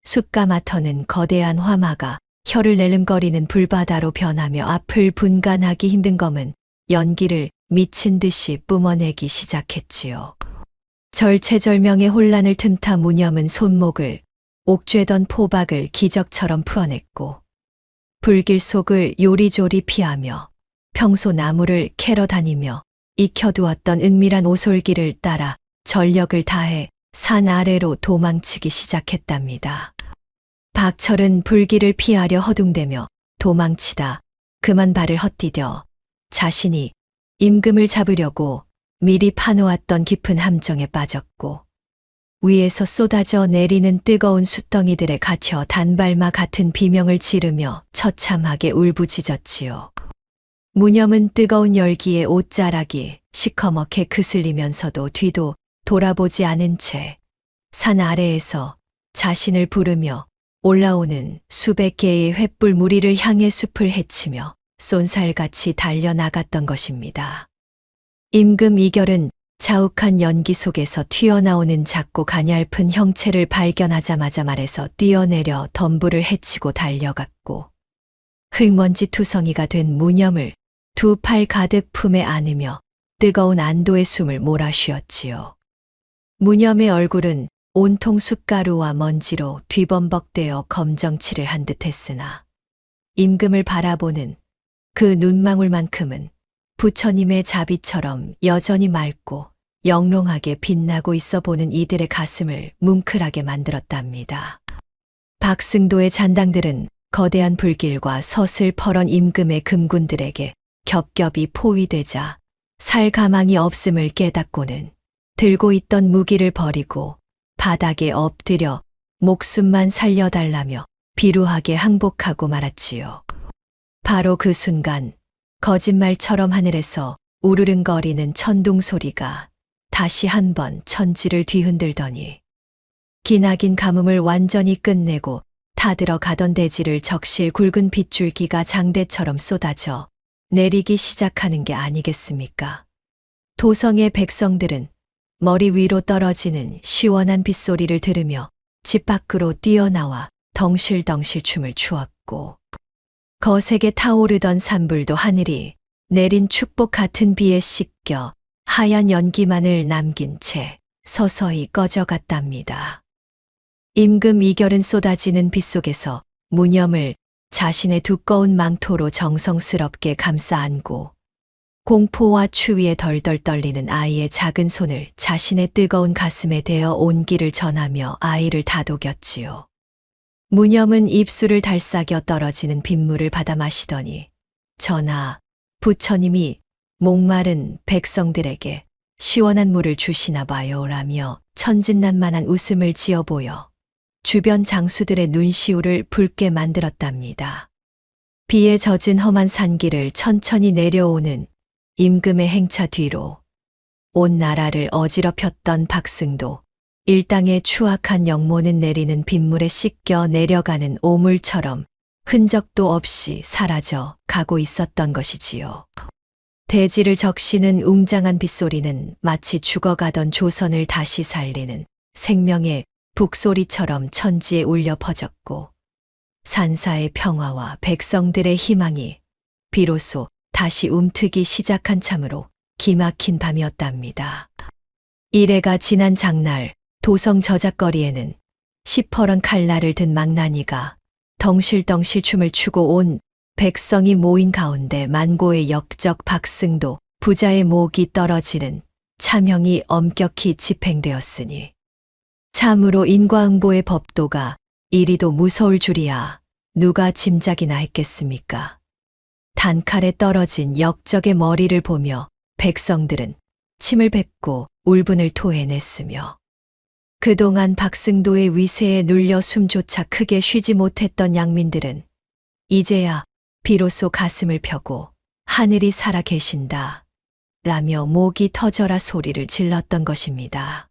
숯가마터는 거대한 화마가 혀를 내름거리는 불바다로 변하며 앞을 분간하기 힘든 검은 연기를 미친 듯이 뿜어내기 시작했지요. 절체절명의 혼란을 틈타 무념은 손목을 옥죄던 포박을 기적처럼 풀어냈고 불길 속을 요리조리 피하며 평소 나무를 캐러 다니며 익혀두었던 은밀한 오솔길을 따라 전력을 다해 산 아래로 도망치기 시작했답니다. 박철은 불길을 피하려 허둥대며 도망치다 그만 발을 헛디뎌 자신이 임금을 잡으려고 미리 파놓았던 깊은 함정에 빠졌고 위에서 쏟아져 내리는 뜨거운 숯덩이들에 갇혀 단발마 같은 비명을 지르며 처참하게 울부짖었지요. 무념은 뜨거운 열기에 옷자락이 시커멓게 그슬리면서도 뒤도 돌아보지 않은 채 산 아래에서 자신을 부르며 올라오는 수백 개의 횃불 무리를 향해 숲을 헤치며 쏜살같이 달려나갔던 것입니다. 임금 이결은 자욱한 연기 속에서 튀어나오는 작고 가냘픈 형체를 발견하자마자 말에서 뛰어내려 덤불을 헤치고 달려갔고 흙먼지 투성이가 된 무념을 두 팔 가득 품에 안으며 뜨거운 안도의 숨을 몰아쉬었지요. 무념의 얼굴은 온통 숯가루와 먼지로 뒤범벅되어 검정칠을 한 듯 했으나 임금을 바라보는 그 눈망울만큼은 부처님의 자비처럼 여전히 맑고 영롱하게 빛나고 있어 보는 이들의 가슴을 뭉클하게 만들었답니다. 박승도의 잔당들은 거대한 불길과 서슬퍼런 임금의 금군들에게 겹겹이 포위되자 살 가망이 없음을 깨닫고는 들고 있던 무기를 버리고 바닥에 엎드려 목숨만 살려달라며 비루하게 항복하고 말았지요. 바로 그 순간 거짓말처럼 하늘에서 우르릉거리는 천둥 소리가 다시 한번 천지를 뒤흔들더니 기나긴 가뭄을 완전히 끝내고 타들어 가던 대지를 적실 굵은 빗줄기가 장대처럼 쏟아져 내리기 시작하는 게 아니겠습니까? 도성의 백성들은 머리 위로 떨어지는 시원한 빗소리를 들으며 집 밖으로 뛰어나와 덩실덩실 춤을 추었고 거세게 타오르던 산불도 하늘이 내린 축복 같은 비에 씻겨 하얀 연기만을 남긴 채 서서히 꺼져갔답니다. 임금 이결은 쏟아지는 빛 속에서 무념을 자신의 두꺼운 망토로 정성스럽게 감싸 안고 공포와 추위에 덜덜 떨리는 아이의 작은 손을 자신의 뜨거운 가슴에 대어 온기를 전하며 아이를 다독였지요. 무념은 입술을 달싹여 떨어지는 빗물을 받아 마시더니 전하, 부처님이 목마른 백성들에게 시원한 물을 주시나 봐요라며 천진난만한 웃음을 지어 보여 주변 장수들의 눈시울을 붉게 만들었답니다. 비에 젖은 험한 산길을 천천히 내려오는 임금의 행차 뒤로 온 나라를 어지럽혔던 박승도, 일당의 추악한 영모는 내리는 빗물에 씻겨 내려가는 오물처럼 흔적도 없이 사라져 가고 있었던 것이지요. 대지를 적시는 웅장한 빗소리는 마치 죽어가던 조선을 다시 살리는 생명의 북소리처럼 천지에 울려 퍼졌고 산사의 평화와 백성들의 희망이 비로소 다시 움트기 시작한 참으로 기막힌 밤이었답니다. 이래가 지난 장날 도성 저작거리에는 시퍼런 칼날을 든 망나니가 덩실덩실 춤을 추고 온 백성이 모인 가운데 만고의 역적 박승도 부자의 목이 떨어지는 참형이 엄격히 집행되었으니 참으로 인과응보의 법도가 이리도 무서울 줄이야 누가 짐작이나 했겠습니까? 단칼에 떨어진 역적의 머리를 보며 백성들은 침을 뱉고 울분을 토해냈으며 그동안 박승도의 위세에 눌려 숨조차 크게 쉬지 못했던 양민들은 이제야 비로소 가슴을 펴고 하늘이 살아 계신다 라며 목이 터져라 소리를 질렀던 것입니다.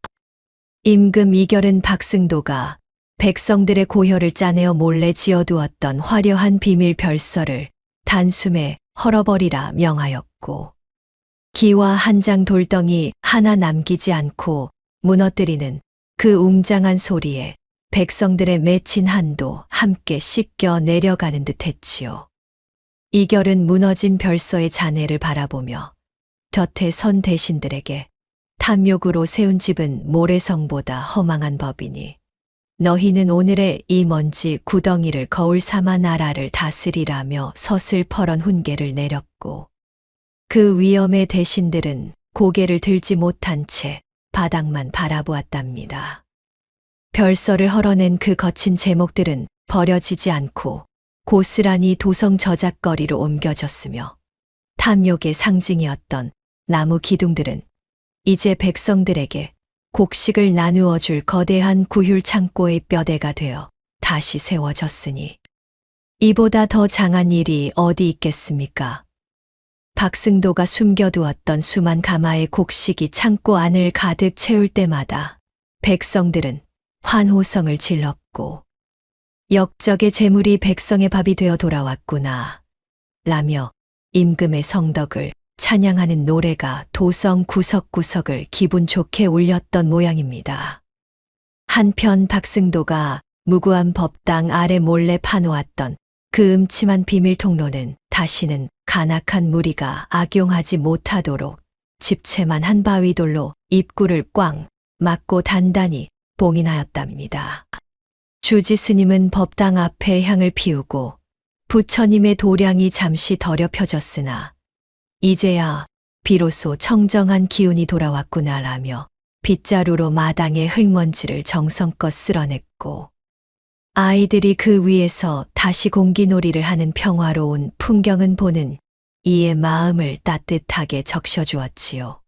임금 이결은 박승도가 백성들의 고혈을 짜내어 몰래 지어두었던 화려한 비밀 별서를 단숨에 헐어버리라 명하였고 기와 한 장 돌덩이 하나 남기지 않고 무너뜨리는 그 웅장한 소리에 백성들의 맺힌 한도 함께 씻겨 내려가는 듯 했지요. 이결은 무너진 별서의 잔해를 바라보며 곁에 선 대신들에게 탐욕으로 세운 집은 모래성보다 허망한 법이니 너희는 오늘의 이 먼지 구덩이를 거울 삼아 나라를 다스리라며 서슬퍼런 훈계를 내렸고 그 위엄의 대신들은 고개를 들지 못한 채 바닥만 바라보았답니다. 별서를 헐어낸 그 거친 제목들은 버려지지 않고 고스란히 도성 저작거리로 옮겨졌으며 탐욕의 상징이었던 나무 기둥들은 이제 백성들에게 곡식을 나누어 줄 거대한 구휼 창고의 뼈대가 되어 다시 세워졌으니 이보다 더 장한 일이 어디 있겠습니까? 박승도가 숨겨두었던 수만 가마의 곡식이 창고 안을 가득 채울 때마다 백성들은 환호성을 질렀고 역적의 재물이 백성의 밥이 되어 돌아왔구나 라며 임금의 성덕을 찬양하는 노래가 도성 구석구석을 기분 좋게 울렸던 모양입니다. 한편 박승도가 무고한 법당 아래 몰래 파놓았던 그 음침한 비밀 통로는 다시는 간악한 무리가 악용하지 못하도록 집채만 한 바위돌로 입구를 꽝 막고 단단히 봉인하였답니다. 주지 스님은 법당 앞에 향을 피우고 부처님의 도량이 잠시 더럽혀졌으나 이제야 비로소 청정한 기운이 돌아왔구나라며 빗자루로 마당의 흙먼지를 정성껏 쓸어냈고 아이들이 그 위에서 다시 공기놀이를 하는 평화로운 풍경은 보는 이의 마음을 따뜻하게 적셔주었지요.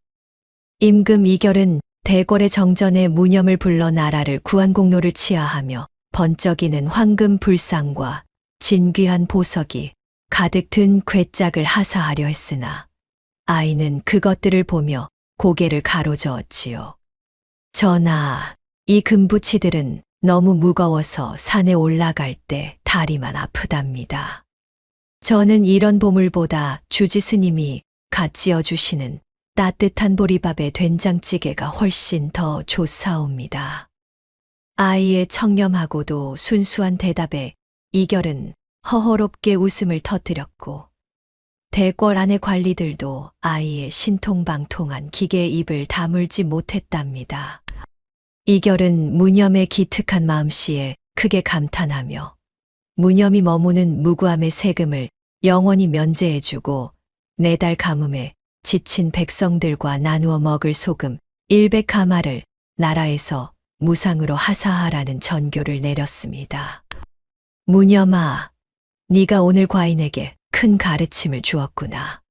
임금 이결은 대궐의 정전에 무념을 불러 나라를 구한 공로를 치하하며 번쩍이는 황금 불상과 진귀한 보석이 가득 든 궤짝을 하사하려 했으나 아이는 그것들을 보며 고개를 가로저었지요. 전하, 이 금부치들은 너무 무거워서 산에 올라갈 때 다리만 아프답니다. 저는 이런 보물보다 주지 스님이 갓 지어주시는 따뜻한 보리밥에 된장찌개가 훨씬 더 좋사옵니다. 아이의 청렴하고도 순수한 대답에 이결은 허허롭게 웃음을 터뜨렸고 대궐 안의 관리들도 아이의 신통방통한 기계에 입을 다물지 못했답니다. 이결은 무념의 기특한 마음씨에 크게 감탄하며 무념이 머무는 무구함의 세금을 영원히 면제해주고 4달 가뭄에 지친 백성들과 나누어 먹을 소금 100가마를 나라에서 무상으로 하사하라는 전교를 내렸습니다. 무념아, 네가 오늘 과인에게 큰 가르침을 주었구나.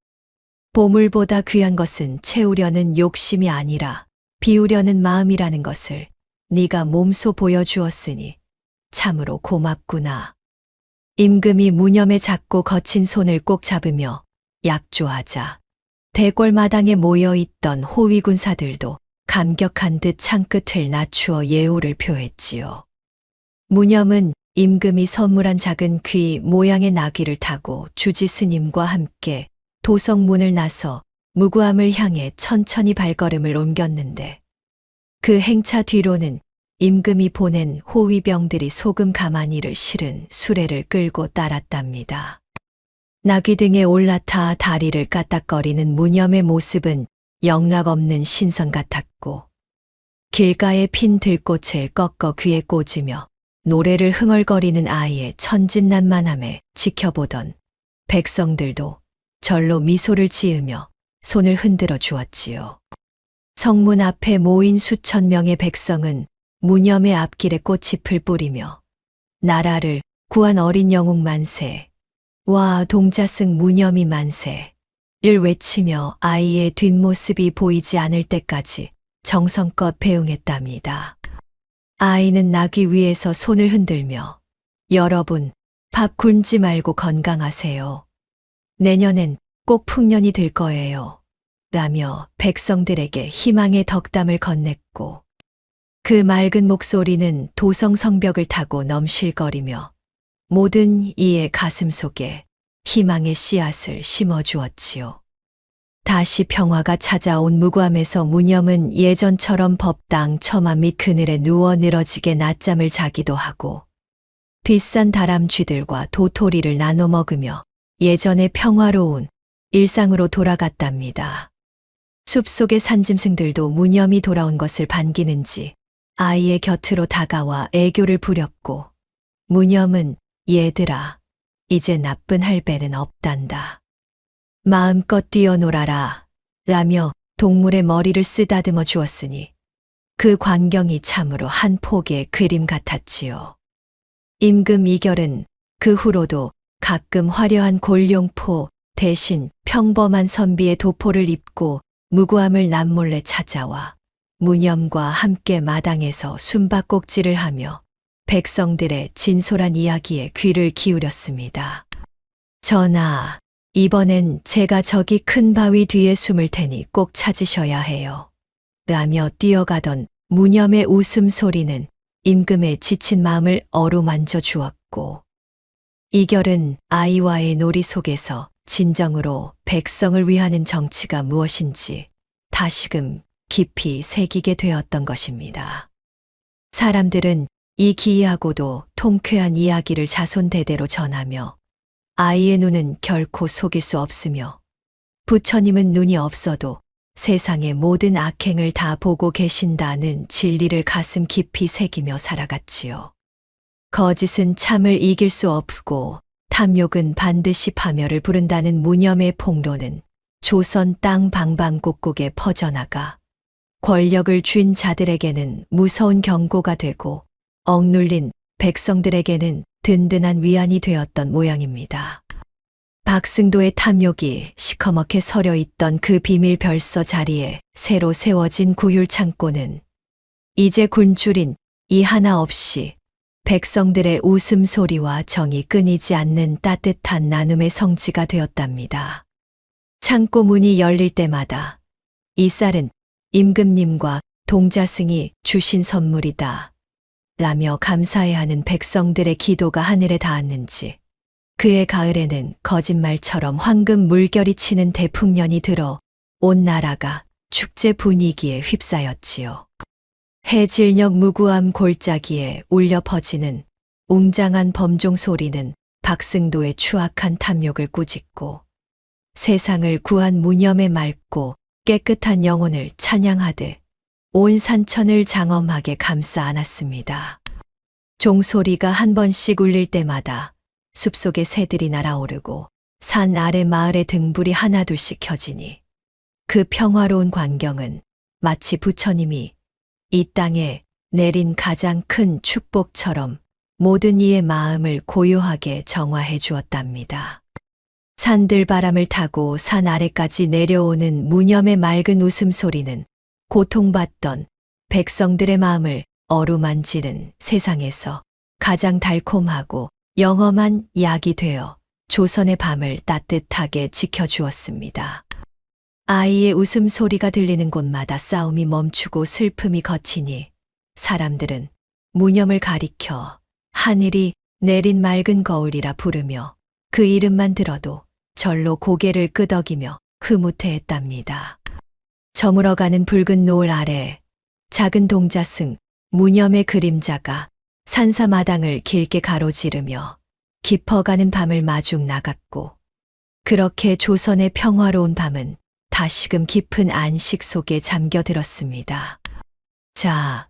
보물보다 귀한 것은 채우려는 욕심이 아니라 비우려는 마음이라는 것을 네가 몸소 보여주었으니 참으로 고맙구나. 임금이 무념의 작고 거친 손을 꼭 잡으며 약조하자 대궐마당에 모여있던 호위군사들도 감격한 듯 창끝을 낮추어 예우를 표했지요. 무념은 임금이 선물한 작은 귀 모양의 나귀를 타고 주지 스님과 함께 도성문을 나서 무구함을 향해 천천히 발걸음을 옮겼는데 그 행차 뒤로는 임금이 보낸 호위병들이 소금 가마니를 실은 수레를 끌고 따랐답니다. 나귀 등에 올라타 다리를 까딱거리는 무념의 모습은 영락없는 신선 같았고 길가에 핀 들꽃을 꺾어 귀에 꽂으며 노래를 흥얼거리는 아이의 천진난만함에 지켜보던 백성들도 절로 미소를 지으며 손을 흔들어 주었지요. 성문 앞에 모인 수천 명의 백성은 무념의 앞길에 꽃잎을 뿌리며 나라를 구한 어린 영웅 만세, 와 동자승 무념이 만세를 외치며 아이의 뒷모습이 보이지 않을 때까지 정성껏 배웅했답니다. 아이는 나귀 위에서 손을 흔들며 여러분, 밥 굶지 말고 건강하세요. 내년엔 꼭 풍년이 들 거예요. 라며 백성들에게 희망의 덕담을 건넸고 그 맑은 목소리는 도성 성벽을 타고 넘실거리며 모든 이의 가슴 속에 희망의 씨앗을 심어주었지요. 다시 평화가 찾아온 무구함에서 무념은 예전처럼 법당 처마 밑 그늘에 누워 늘어지게 낮잠을 자기도 하고 뒷산 다람쥐들과 도토리를 나눠 먹으며 예전의 평화로운 일상으로 돌아갔답니다. 숲속의 산짐승들도 무념이 돌아온 것을 반기는지 아이의 곁으로 다가와 애교를 부렸고 무념은 얘들아, 이제 나쁜 할배는 없단다. 마음껏 뛰어놀아라 라며 동물의 머리를 쓰다듬어 주었으니 그 광경이 참으로 한 폭의 그림 같았지요. 임금 이결은 그 후로도 가끔 화려한 골룡포 대신 평범한 선비의 도포를 입고 무구함을 남몰래 찾아와 무념과 함께 마당에서 숨바꼭질을 하며 백성들의 진솔한 이야기에 귀를 기울였습니다. 전하, 이번엔 제가 저기 큰 바위 뒤에 숨을 테니 꼭 찾으셔야 해요. 라며 뛰어가던 무념의 웃음소리는 임금의 지친 마음을 어루만져 주었고 이결은 아이와의 놀이 속에서 진정으로 백성을 위하는 정치가 무엇인지 다시금 깊이 새기게 되었던 것입니다. 사람들은 이 기이하고도 통쾌한 이야기를 자손대대로 전하며 아이의 눈은 결코 속일 수 없으며 부처님은 눈이 없어도 세상의 모든 악행을 다 보고 계신다는 진리를 가슴 깊이 새기며 살아갔지요. 거짓은 참을 이길 수 없고 탐욕은 반드시 파멸을 부른다는 무념의 폭로는 조선 땅 방방곡곡에 퍼져나가 권력을 쥔 자들에게는 무서운 경고가 되고 억눌린 백성들에게는 든든한 위안이 되었던 모양입니다. 박승도의 탐욕이 시커멓게 서려 있던 그 비밀 별서 자리에 새로 세워진 구휼 창고는 이제 굴줄인 이 하나 없이 백성들의 웃음소리와 정이 끊이지 않는 따뜻한 나눔의 성지가 되었답니다. 창고 문이 열릴 때마다 이 쌀은 임금님과 동자승이 주신 선물이다 라며 감사해야 하는 백성들의 기도가 하늘에 닿았는지 그해 가을에는 거짓말처럼 황금 물결이 치는 대풍년이 들어 온 나라가 축제 분위기에 휩싸였지요. 해질녘 무구함 골짜기에 울려 퍼지는 웅장한 범종 소리는 박승도의 추악한 탐욕을 꾸짖고 세상을 구한 무념의 맑고 깨끗한 영혼을 찬양하듯 온 산천을 장엄하게 감싸 안았습니다. 종소리가 한 번씩 울릴 때마다 숲속의 새들이 날아오르고 산 아래 마을의 등불이 하나둘씩 켜지니 그 평화로운 광경은 마치 부처님이 이 땅에 내린 가장 큰 축복처럼 모든 이의 마음을 고요하게 정화해 주었답니다. 산들바람을 타고 산 아래까지 내려오는 무념의 맑은 웃음소리는 고통받던 백성들의 마음을 어루만지는 세상에서 가장 달콤하고 영험한 약이 되어 조선의 밤을 따뜻하게 지켜주었습니다. 아이의 웃음소리가 들리는 곳마다 싸움이 멈추고 슬픔이 걷히니 사람들은 무념을 가리켜 하늘이 내린 맑은 거울이라 부르며 그 이름만 들어도 절로 고개를 끄덕이며 흐뭇해했답니다. 저물어가는 붉은 노을 아래 작은 동자승 무념의 그림자가 산사마당을 길게 가로지르며 깊어가는 밤을 마중 나갔고 그렇게 조선의 평화로운 밤은 다시금 깊은 안식 속에 잠겨들었습니다. 자,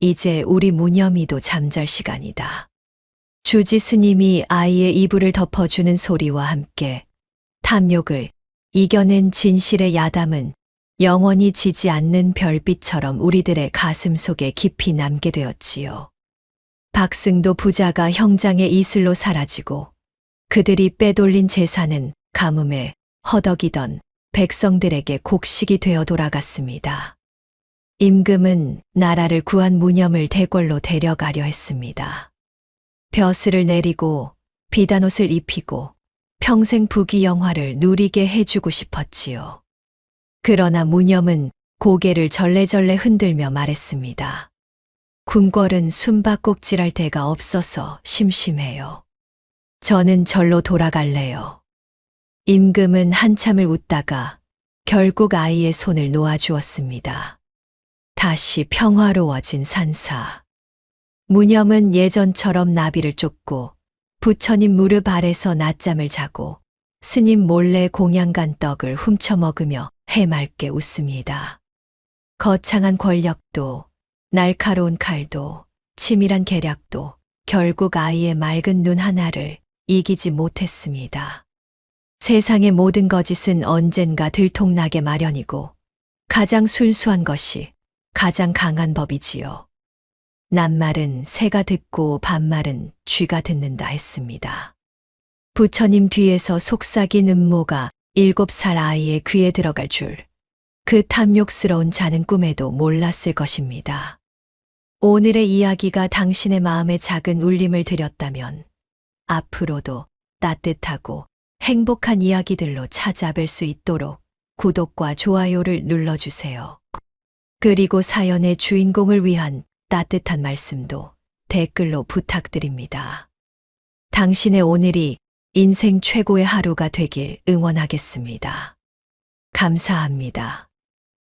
이제 우리 무념이도 잠잘 시간이다. 주지 스님이 아이의 이불을 덮어주는 소리와 함께 탐욕을 이겨낸 진실의 야담은 영원히 지지 않는 별빛처럼 우리들의 가슴 속에 깊이 남게 되었지요. 박승도 부자가 형장의 이슬로 사라지고 그들이 빼돌린 재산은 가뭄에 허덕이던 백성들에게 곡식이 되어 돌아갔습니다. 임금은 나라를 구한 무념을 대궐로 데려가려 했습니다. 벼슬을 내리고 비단옷을 입히고 평생 부귀영화를 누리게 해주고 싶었지요. 그러나 무념은 고개를 절레절레 흔들며 말했습니다. 궁궐은 숨바꼭질할 데가 없어서 심심해요. 저는 절로 돌아갈래요. 임금은 한참을 웃다가 결국 아이의 손을 놓아주었습니다. 다시 평화로워진 산사. 무념은 예전처럼 나비를 쫓고 부처님 무릎 아래서 낮잠을 자고 스님 몰래 공양간 떡을 훔쳐 먹으며 해맑게 웃습니다. 거창한 권력도 날카로운 칼도 치밀한 계략도 결국 아이의 맑은 눈 하나를 이기지 못했습니다. 세상의 모든 거짓은 언젠가 들통나게 마련이고 가장 순수한 것이 가장 강한 법이지요. 낱말은 새가 듣고 반말은 쥐가 듣는다 했습니다. 부처님 뒤에서 속삭인 음모가 7살 아이의 귀에 들어갈 줄 그 탐욕스러운 자는 꿈에도 몰랐을 것입니다. 오늘의 이야기가 당신의 마음에 작은 울림을 드렸다면 앞으로도 따뜻하고 행복한 이야기들로 찾아뵐 수 있도록 구독과 좋아요를 눌러주세요. 그리고 사연의 주인공을 위한 따뜻한 말씀도 댓글로 부탁드립니다. 당신의 오늘이 인생 최고의 하루가 되길 응원하겠습니다. 감사합니다.